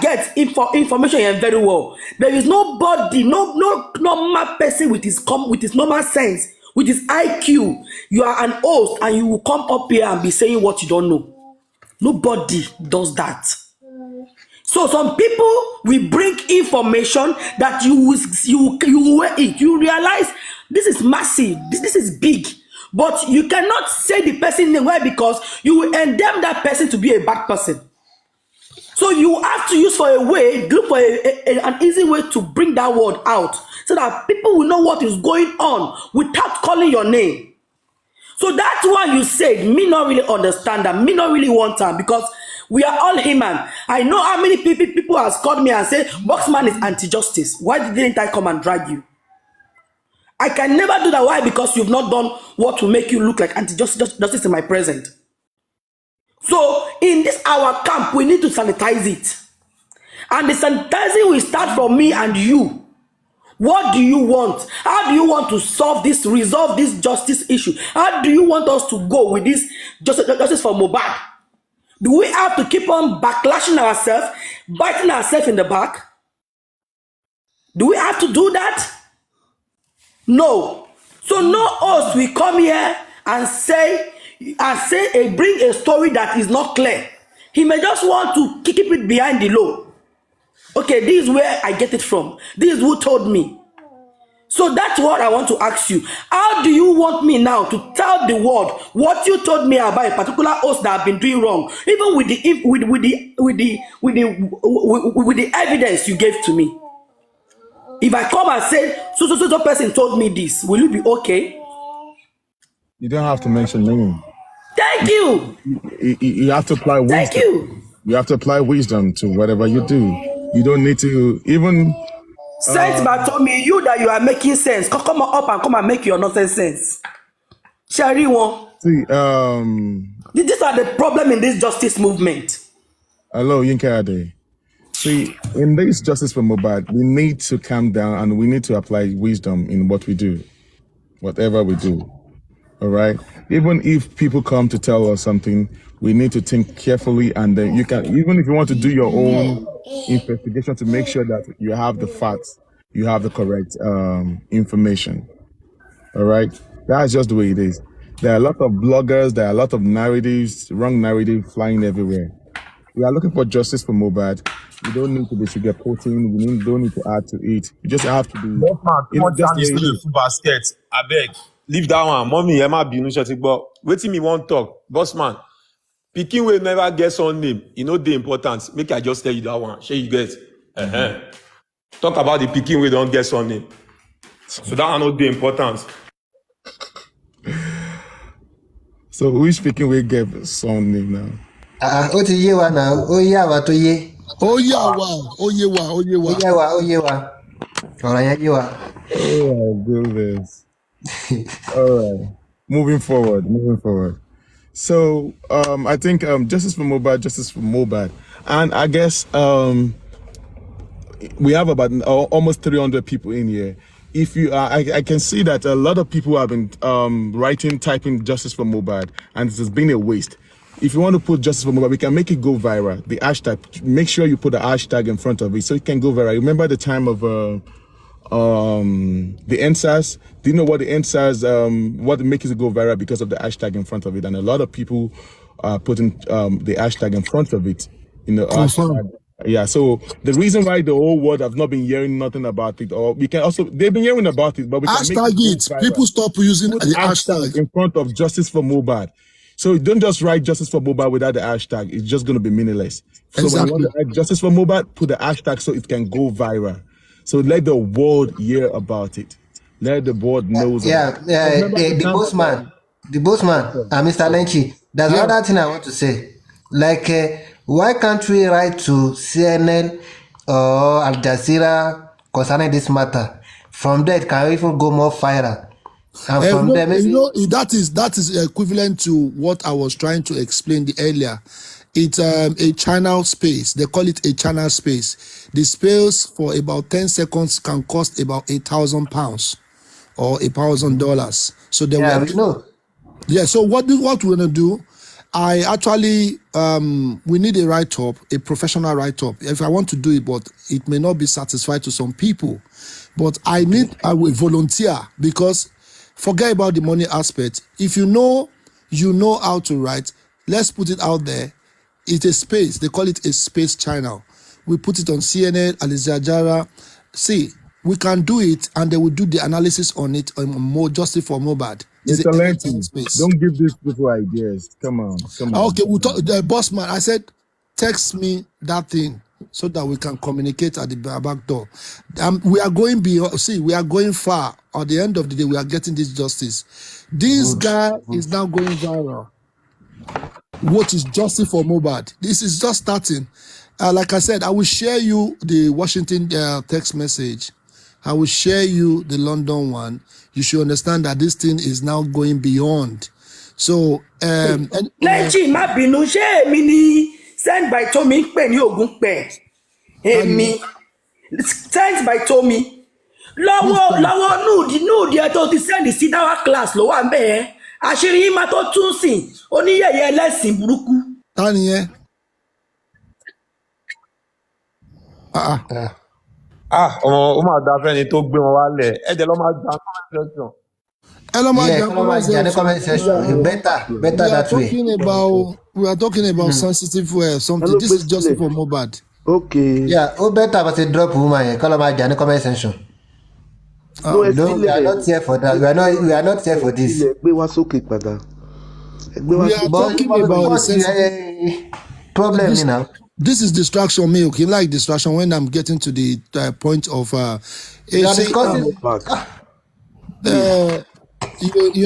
get information very well. There is nobody, no normal person with his normal sense, with his IQ. You are an host and you will come up here and be saying what you don't know. Nobody does that. So some people will bring information that you realize this is massive, this is big, but you cannot say the person name. Why? Because you will condemn that person to be a bad person. So you have to use for a way, look for an easy way to bring that word out so that people will know what is going on without calling your name. So that's why you said me not really understand that, me not really want time, because we are all human. I know how many people has called me and said Boxman is anti-justice. Why didn't I come and drag you? I can never do that. Why? Because you've not done what will make you look like anti-justice in my present. So in this our camp, we need to sanitize it. And the sanitizing will start from me and you. What do you want? How do you want to resolve this justice issue? How do you want us to go with this justice for Mohbad? Do we have to keep on backlashing ourselves, biting ourselves in the back? Do we have to do that? No. So no host will come here and bring a story that is not clear. He may just want to keep it behind the law. Okay, this is where I get it from. This is who told me. So that's what I want to ask you. How do you want me now to tell the world what you told me about a particular host that have been doing wrong, even with the evidence you gave to me? If I come and say so person told me this, will you be okay? You don't have to mention name. Thank you. You have to apply wisdom. Thank you. You have to apply wisdom to whatever you do. You don't need to even. Saint Bartholomew, you that you are making sense. Come up and come and make your nonsense sense. Sherry one. See, These are the problem in this justice movement. hello, Yinka Ade. See, in this justice for Mohbad, we need to calm down and we need to apply wisdom in what we do, whatever we do. All right. Even if people come to tell us something, we need to think carefully, and then you can, even if you want to do your own investigation to make sure that you have the facts, you have the correct information. All right. That's just the way it is. There are a lot of bloggers, there are a lot of narratives, wrong narrative flying everywhere. We are looking for justice for Mohbad. You don't need to be sugarcoating. We don't need to add to it. You just have to be. Just the full basket. I beg. Leave that one. Mommy, Emma Binu Shatigbo. Waiting me one talk. Boss man. Picking will never get on name. You know the importance. Make I just tell you that one. Share you get. Talk about the picking we don't get on name. So that one not the importance. So who is speaking we get son name now? Ó ti yé wa náà, ó yé àwa tó yé. Ó yá wa, ó yé wa, ó yé wa. Ó yé wa. Ọ̀rọ̀ yẹn yé wa. Oh my goodness. All right. Moving forward. So I think justice for Mohbad. And I guess we have about almost 300 people in here. If you I can see that a lot of people have been typing justice for Mohbad, and it has been a waste. If you want to put justice for Mohbad, we can make it go viral. The hashtag, make sure you put the hashtag in front of it so it can go viral. Remember the time of the NSAS? Do you know what the NSAS, what makes it go viral? Because of the hashtag in front of it. And a lot of people are putting the hashtag in front of it. Yeah, so the reason why the whole world have not been hearing nothing about it, or we can also, they've been hearing about it, but we can hashtag make it. People stop using the hashtag in front of justice for Mohbad. So don't just write justice for Mohbad without the hashtag. It's just going to be meaningless. So exactly. when you want to write justice for Mohbad, put the hashtag so it can go viral. So let the world hear about it. Let the world know. The bossman, Mr. Lenchi, there's another thing I want to say. Like, why can't we write to CNN or Al Jazeera concerning this matter? From there, it can even go more viral. And from there, maybe that is equivalent to what I was trying to explain earlier. It's a channel space. They call it a channel space. The space for about 10 seconds can cost about £8,000 or $1,000. So they we know. Yeah. So what we're gonna do? I actually we need a write-up, a professional write-up. If I want to do it, but it may not be satisfied to some people. But I will volunteer, because forget about the money aspect. If you know how to write, let's put it out there. It's a space. They call it a space channel. We put it on CNN, Al Jazeera. See, we can do it, and they will do the analysis on it on more justice for Mohbad. Don't give these people ideas. Come on. Okay, we'll talk. The boss man, I said, text me that thing so that we can communicate at the back door. We are going beyond. See, we are going far. At the end of the day, we are getting this justice. This guy is now going viral. What is justice for Mohbad? This is just starting. Like I said, I will share you the Washington text message. I will share you the London one. You should understand that this thing is now going beyond. So, Lenchi, má bínú, ṣé èmi ni send by Tomi ń pè ní Ògúnpẹ̀? Èmi sent by Tomi. Lọ́wọ́ núùdì ẹ tó ti send sí dáwà class ló wà ń bẹ̀ ẹ́. Àṣírí yín máa tó tún sìn oníyẹ̀yẹ́ ẹlẹ́sìn burúkú. Ta ni yẹn? Ó máa da fẹ́ni tó gbé wọn wálẹ̀. Ẹ jẹ́ lọ́ máa gba comment section. Better that way. We are talking about sensitive something. This is just for Mohbad. Okay. Yeah, better but a drop woman. Comment section. No, we are not here for that. We are not here for this. We are talking about the problem now. This is distraction, me. Okay, like distraction when I'm getting to the point of you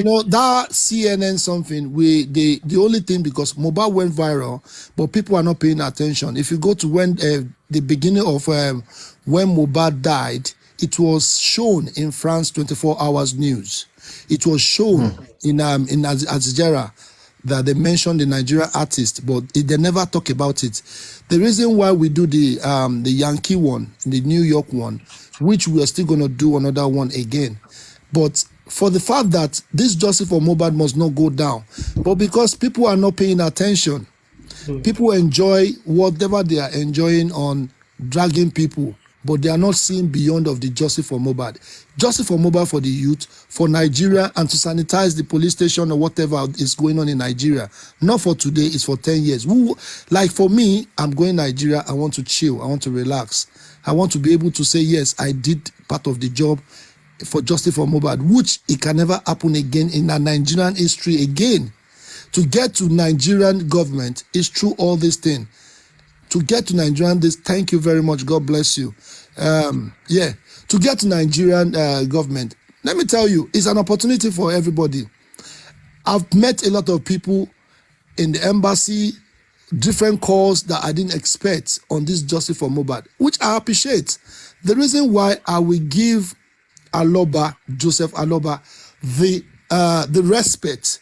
know that CNN something. The only thing, because Mohbad went viral, but people are not paying attention. If you go to when the beginning of when Mohbad died, it was shown in France 24 hours news. It was shown in Al Jazeera that they mentioned the Nigerian artist, but they never talk about it. The reason why we do the Yankee one, the New York one, which we are still going to do another one again, but for the fact that this justice for Mohbad must not go down, but because people are not paying attention, people enjoy whatever they are enjoying on dragging people, but they are not seeing beyond of the justice for Mohbad. Justice for Mohbad for the youth, for Nigeria, and to sanitize the police station or whatever is going on in Nigeria. Not for today, it's for 10 years. Like for me, I'm going Nigeria, I want to chill, I want to relax. I want to be able to say, yes, I did part of the job for justice for Mohbad, which it can never happen again in a Nigerian history again. To get to Nigerian government is through all this thing. To get to Nigerian, thank you very much. God bless you. To get to Nigerian government, let me tell you, it's an opportunity for everybody. I've met a lot of people in the embassy, different calls that I didn't expect on this justice for Mohbad, which I appreciate. The reason why I will give Joseph Aloba, the respect,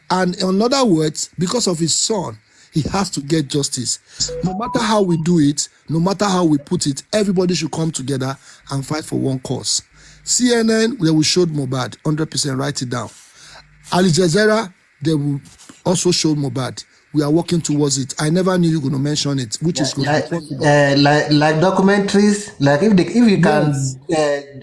and in other words, because of his son, he has to get justice. No matter how we do it, no matter how we put it, everybody should come together and fight for one cause. CNN, they will show Mohbad, 100%, write it down. Al Jazeera, they will also show Mohbad. We are working towards it. I never knew you were going to mention it, which is good. Like documentaries, like if you can.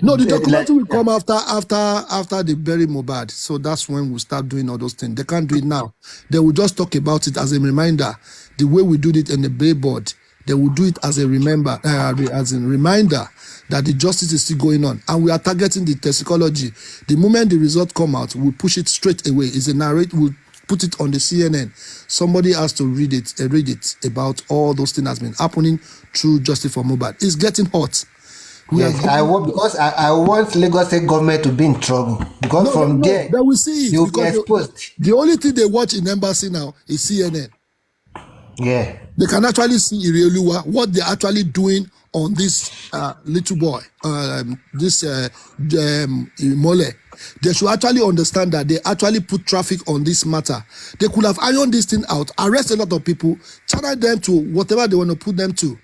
No, the documentary will come after they bury Mohbad. So that's when we'll start doing all those things. They can't do it now. They will just talk about it as a reminder. The way we did it in the billboard, they will do it as a reminder that the justice is still going on. And we are targeting the toxicology. The moment the result come out, we'll push it straight away. It's a narrate. We'll put it on the CNN. Somebody has to read it about all those things that's been happening through justice for Mohbad. It's getting hot. I want Lagos State government to be in trouble, because there they will see it. You'll be exposed. The only thing they watch in embassy now is CNN. Yeah, they can actually see Ireoluwa, what they're actually doing on this little boy, this Mole. They should actually understand that they actually put traffic on this matter. They could have ironed this thing out, arrest a lot of people, channel them to whatever they want to put them to.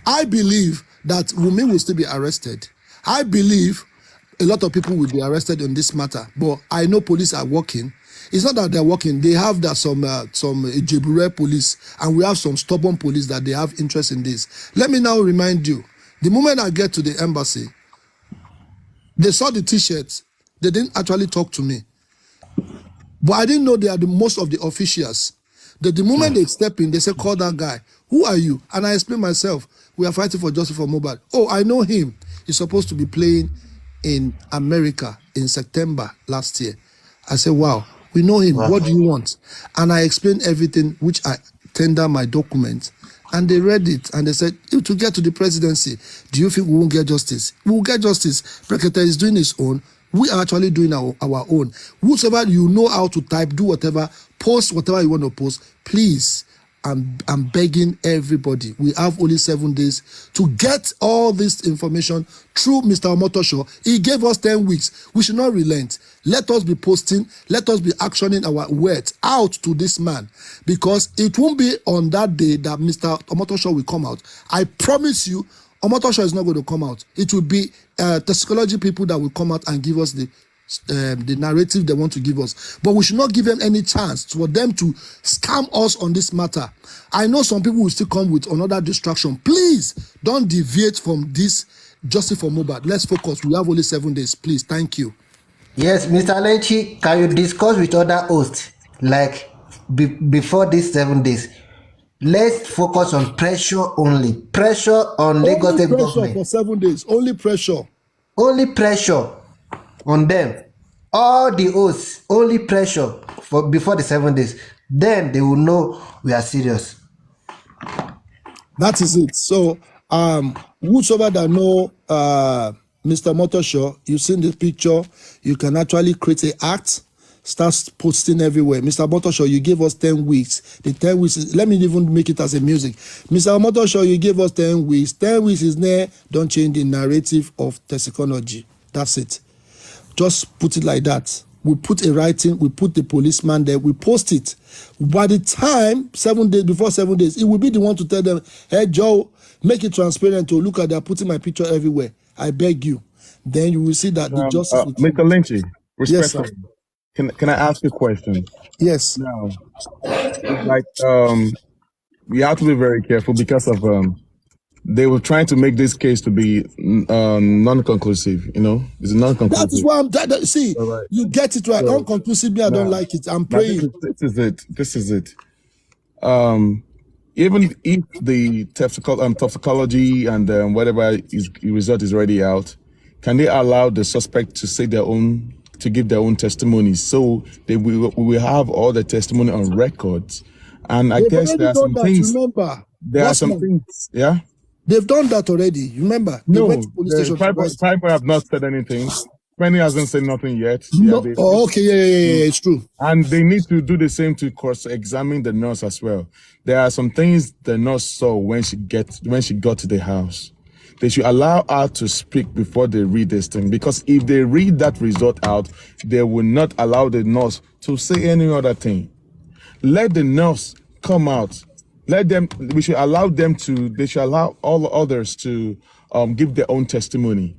I believe that Wunmi will still be arrested. I believe a lot of people will be arrested on this matter, but I know police are working. It's not that they're working. They have some Ijebure police, and we have some stubborn police that they have interest in this. Let me now remind you, the moment I get to the embassy, they saw the T-shirts. They didn't actually talk to me. But I didn't know they are most of the officials. The moment they step in, they say, call that guy. Who are you? And I explain myself. We are fighting for justice for Mohbad. Oh, I know him. He's supposed to be playing in America in September last year. I said, wow, we know him. Wow. What do you want? And I explained everything, which I tender my documents. And they read it and they said, to get to the presidency, do you think we won't get justice? We will get justice. Brekete is doing his own. We are actually doing our own. Whosoever you know how to type, do whatever, post whatever you want to post, please. I'm begging everybody. We have only 7 days to get all this information through Mr. Omotosho. He gave us 10 weeks. We should not relent. Let us be posting. Let us be actioning our words out to this man, because it won't be on that day that Mr. Omotosho will come out. I promise you, Omotosho is not going to come out. It will be toxicology people that will come out and give us the narrative they want to give us. But we should not give them any chance for them to scam us on this matter. I know some people will still come with another distraction. Please don't deviate from this justice for Mohbad. Let's focus. We have only 7 days. Please, thank you. Yes, Mr. Lenchi, can you discuss with other hosts like before these 7 days? Let's focus on pressure only. Pressure on Lagos State government. For 7 days. Only pressure. Only pressure on them. All the hosts, only pressure for before the 7 days. Then they will know we are serious. That is it. So, whosoever that know Mr. Motoshaw, you've seen the picture, you can actually create an act, start posting everywhere. Mr. Motoshaw, you gave us 10 weeks. The 10 weeks is, let me even make it as a music. Mr. Motoshaw, you gave us 10 weeks. 10 weeks is there. Don't change the narrative of toxicology. That's it. Just put it like that. We put a writing, we put the policeman there, we post it. By the time, 7 days, before 7 days, it will be the one to tell them, hey, Joe, make it transparent to look at that, putting my picture everywhere. I beg you. Then you will see that the justice will Mr. Lynchy, respectfully, yes, can I ask a question? Yes. Now, like, we have to be very careful because of, they were trying to make this case to be non-conclusive, you know? It's non-conclusive. That is why see, right. You get it right. So, non-conclusive, I don't like it. I'm praying. This is it. Even if the toxicology and whatever result is already out, can they allow the suspect to say to give their own testimonies? So we will have all the testimony on records. And I guess there are some things. Remember, there are some things, yeah? They've done that already. Remember? No, Piper have not said anything. Penny hasn't said nothing yet. No. Yeah, okay, yeah, it's true. And they need to do the same to cross-examine the nurse as well. There are some things the nurse saw when she got to the house. They should allow her to speak before they read this thing, because if they read that result out, they will not allow the nurse to say any other thing. Let the nurse come out. We should allow they should allow all others to give their own testimony.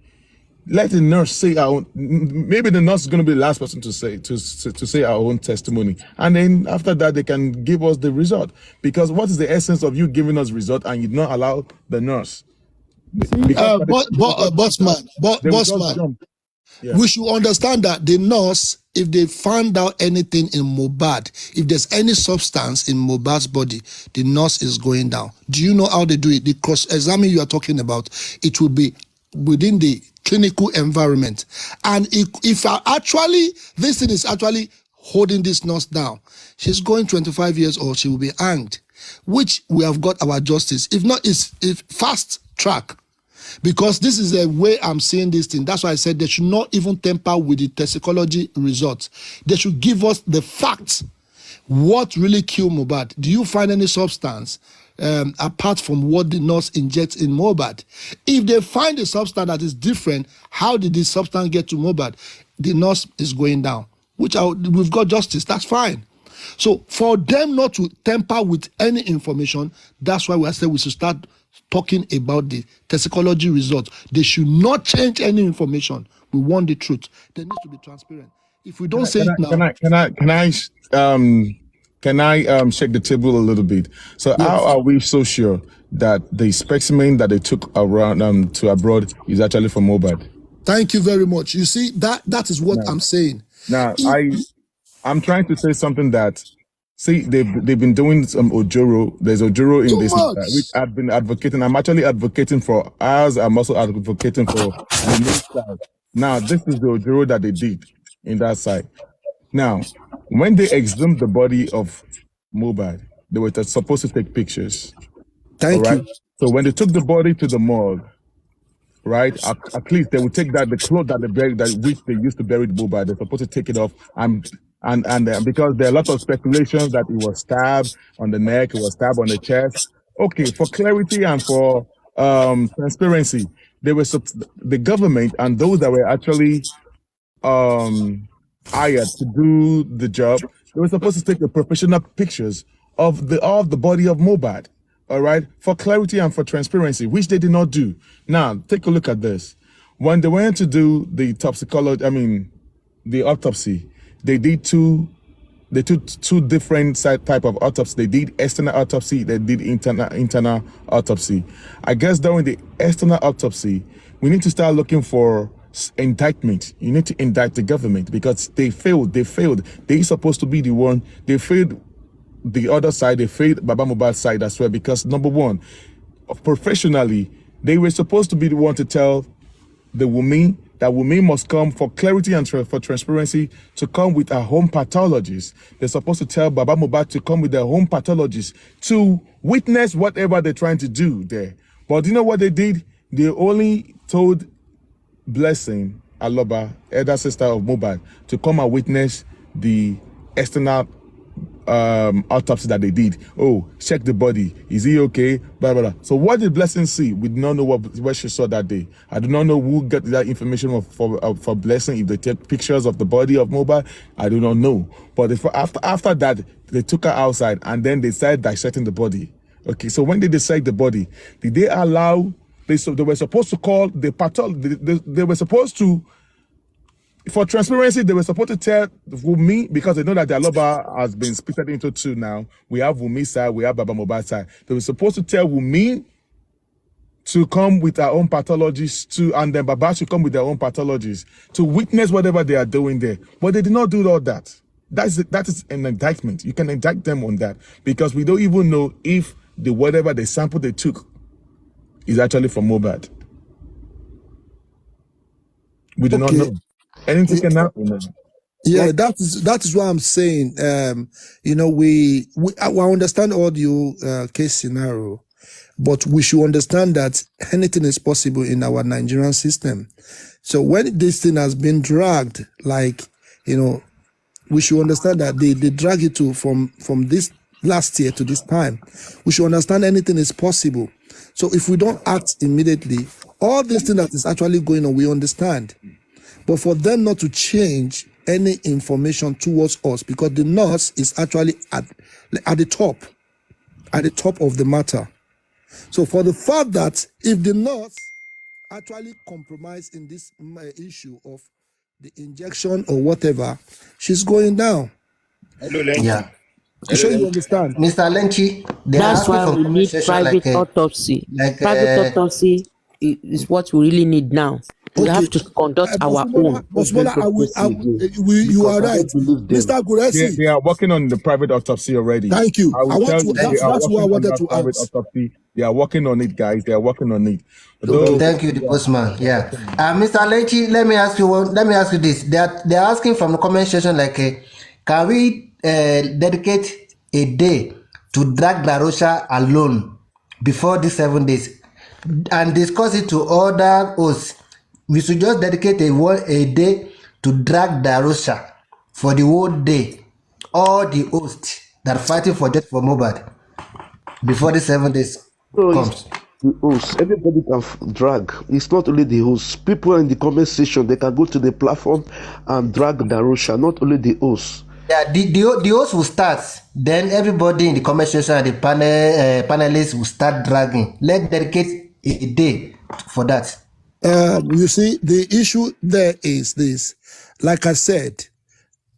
Let the nurse say maybe the nurse is going to be the last person to say our own testimony. And then after that, they can give us the result. Because what is the essence of you giving us result and you not allow the nurse? Bossman, yeah. We should understand that the nurse, if they found out anything in Mohbad, if there's any substance in Mohbad's body, the nurse is going down. Do you know how they do it? The cross-examine you are talking about, it will be within the clinical environment. And if this thing is actually holding this nurse down, she's going 25 years old, she will be hanged, which we have got our justice. If not, it's fast track. Because this is the way I'm seeing this thing. That's why I said they should not even tamper with the toxicology results. They should give us the facts. What really killed Mohbad? Do you find any substance apart from what the nurse injects in Mohbad? If they find a substance that is different, how did this substance get to Mohbad? The nurse is going down, we've got justice. That's fine. So for them not to tamper with any information, that's why we said we should start talking about the toxicology results. They should not change any information. We want the truth. They need to be transparent. If we don't say it now, can I shake the table a little bit? So yes. How are we so sure that the specimen that they took around to abroad is actually from Mohbad? Thank you very much. You see, that is what I'm saying. Now I'm trying to say something that. See, they've been doing some Ojoro. There's Ojoro in this matter, which I've been advocating. I'm actually advocating for ours. I'm also advocating for the next side. Now, this is the Ojoro that they did in that side. Now, when they exhumed the body of Mohbad, they were supposed to take pictures. All Thank right. you. So when they took the body to the morgue, right, at least they would take that the clothes that they buried, that which they used to bury the Mohbad, they're supposed to take it off, and because there are a lot of speculations that he was stabbed on the neck, he was stabbed on the chest. Okay, for clarity and for transparency, the government and those that were actually hired to do the job, they were supposed to take the professional pictures of the body of Mohbad. All right, for clarity and for transparency, which they did not do. Now, take a look at this. When they went to do the toxicology, the autopsy, they took two different type of autopsy. They did external autopsy, they did internal autopsy. I guess during the external autopsy, we need to start looking for indictment. You need to indict the government because they failed. They're supposed to be the one. They failed the other side. They failed Baba Mohbad's side as well because, number one, professionally, they were supposed to be the one to tell the Wunmi that Wunmi must come for clarity and for transparency to come with a home pathologist. They're supposed to tell Baba Mohbad to come with their home pathologist to witness whatever they're trying to do there. But do you know what they did? They only told Blessing Aloba, elder sister of Mohbad, to come and witness the external autopsy that they did. Oh, check the body. Is he okay? Blah, blah, blah. So what did Blessing see? We do not know what she saw that day. I do not know who got that information for Blessing. If they take pictures of the body of Mohbad, I do not know. But after that, they took her outside and then they started dissecting the body. Okay, so when they dissect the body, did they allow... They were supposed to call the pathologist. They were supposed to... For transparency, they were supposed to tell Wunmi, because they know that their Aloba has been split into two now. We have Wunmi's side, we have Baba Mohbad's side. They were supposed to tell Wunmi to come with our own pathologist too, and then Baba should come with their own pathologist to witness whatever they are doing there. But they did not do all that. That is an indictment. You can indict them on that because we don't even know if whatever the sample they took is actually from Mohbad. We do not know. Anything can happen. Yeah, that is what I'm saying. I understand all the case scenario, but we should understand that anything is possible in our Nigerian system. So when this thing has been dragged, we should understand that they drag it from this last year to this time. We should understand anything is possible. So if we don't act immediately, all this thing that is actually going on, we understand. But for them not to change any information towards us, because the nurse is actually at the top of the matter. So for the fact that if the nurse actually compromised in this issue of the injection or whatever, she's going down. Hello, Lenky. Yeah. I'm sure you understand. Mr. Lenchi, they are That's asking why for we need compensation private autopsy. like Private autopsy is what we really need now. We have to conduct our own. Bosbola, you are right. Mr. Gurrexy. They are working on the private autopsy already. Thank you. That's what I wanted to ask. Autopsy. They are working on it, guys. They are working on it. Thank you, the postman. Yeah. Mr. Lenchi, let me ask you this. They are asking from the comment section can we dedicate a day to drag Darosha alone before the 7 days and discuss it to other hosts? We should just dedicate a day to drag Darosha for the whole day. All the hosts that are fighting for death for Mohbad before the 7 days comes. The host, everybody can drag. It's not only the host. People in the comment section, they can go to the platform and drag Darosha, not only the host. Yeah, the host will start. Then everybody in the comment section and the panelists will start dragging. Let's dedicate a day for that. You see, the issue there is this. Like I said,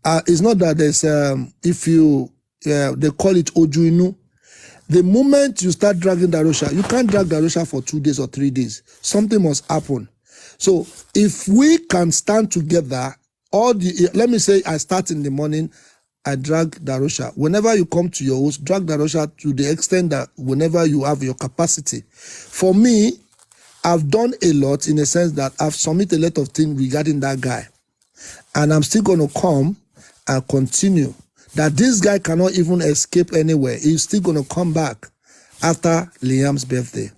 it's not that there's they call it Ojuinu. The moment you start dragging Darosha, you can't drag Darosha for 2 days or 3 days. Something must happen. So if we can stand together, let me say I start in the morning, I drag Darosha. Whenever you come to your host, drag Darosha to the extent that whenever you have your capacity. For me, I've done a lot in a sense that I've submitted a lot of things regarding that guy. And I'm still going to come and continue. That this guy cannot even escape anywhere. He's still going to come back after Liam's birthday.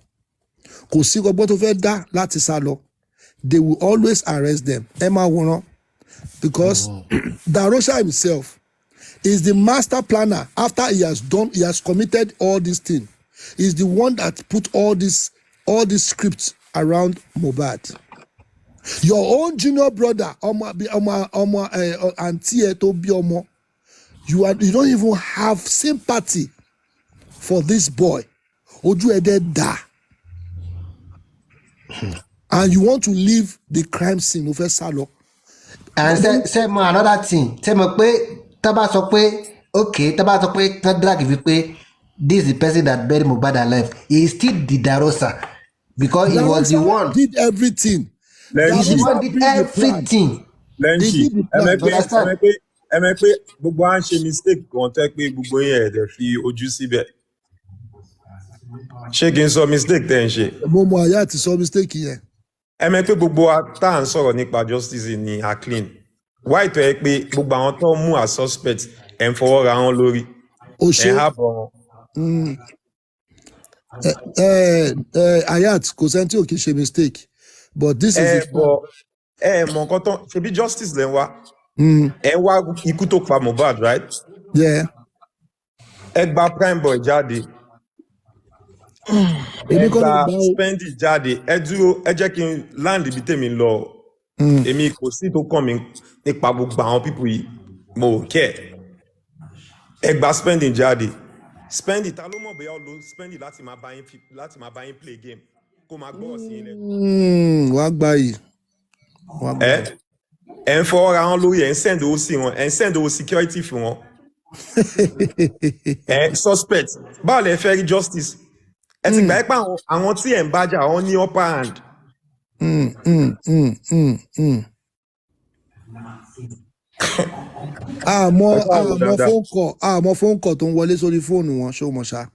Kò sí ọgbọ́n tó fẹ́ dá láti sá lọ. They will always arrest them. Emma Wono, because Darosha himself is the master planner. After he has committed all these things. He's the one that put all these scripts around Mohbad. Your own junior brother, auntie to be omo, you don't even have sympathy for this boy. Oju ede da. And you want to leave the crime scene over Salo. And say more another thing. Say mo pé taba sọ pé okay, taba sọ pé tan drag wípé this is the person that buried Mohbad alive. He still the Darosa because he was the one. Did everything. He did everything. Lẹ́ǹṣì ẹ mọ̀ pé gbogbo à ń ṣe mistake kan tẹ́ pé gbogbo yẹn ẹ̀dẹ̀ fi ojú síbẹ̀. Ṣé kí n sọ mistake tẹ́ ń ṣe? Mo mọ àyà àti sọ mistake yẹn. Ẹ mọ̀ pé gbogbo tá à ń sọ̀rọ̀ nípa justice ni a clean. Why tó yẹ pé gbogbo àwọn tó mú as suspect ẹ̀ ń fọwọ́ ra wọn lórí. Ẹ̀ ń hábọ̀ wọn. Ayat kò sẹ́ni tí ò kí ṣe mistake, but this is mọ̀ nǹkan tán ṣebí justice lẹ́ ń wá. Ẹ wá ikú tó pa Mohbad, right? Yeah. Ẹ gba prime boy jáde. Ẹ gba Spendi jáde. Ẹ dúró ẹ jẹ́ kí n land ibi tèmi lọ. Èmi kò sí tó kàn mí nípa gbogbo àwọn pípù yìí. Mo kẹ́ ẹ gba Spendi jáde. Spendi ta ló mọ̀ bóyá ó lo Spendi láti máa bá yín play game kó máa gbọ́ ọ̀sìn ilẹ̀. Wàá gbà yìí. Ẹ ń fọwọ́ ra wọn lórí ẹ̀ ń send owó sí wọn ẹ̀ ń send owó security fún wọn. Suspect báwo lẹ fẹ́ rí justice? Ẹ ti gbà pé àwọn tí ẹ̀ ń bájà wọn ní upper hand. Àmọ́ phone call tó ń wọlé sórí fóònù wọn ṣé o mọ̀ ṣá.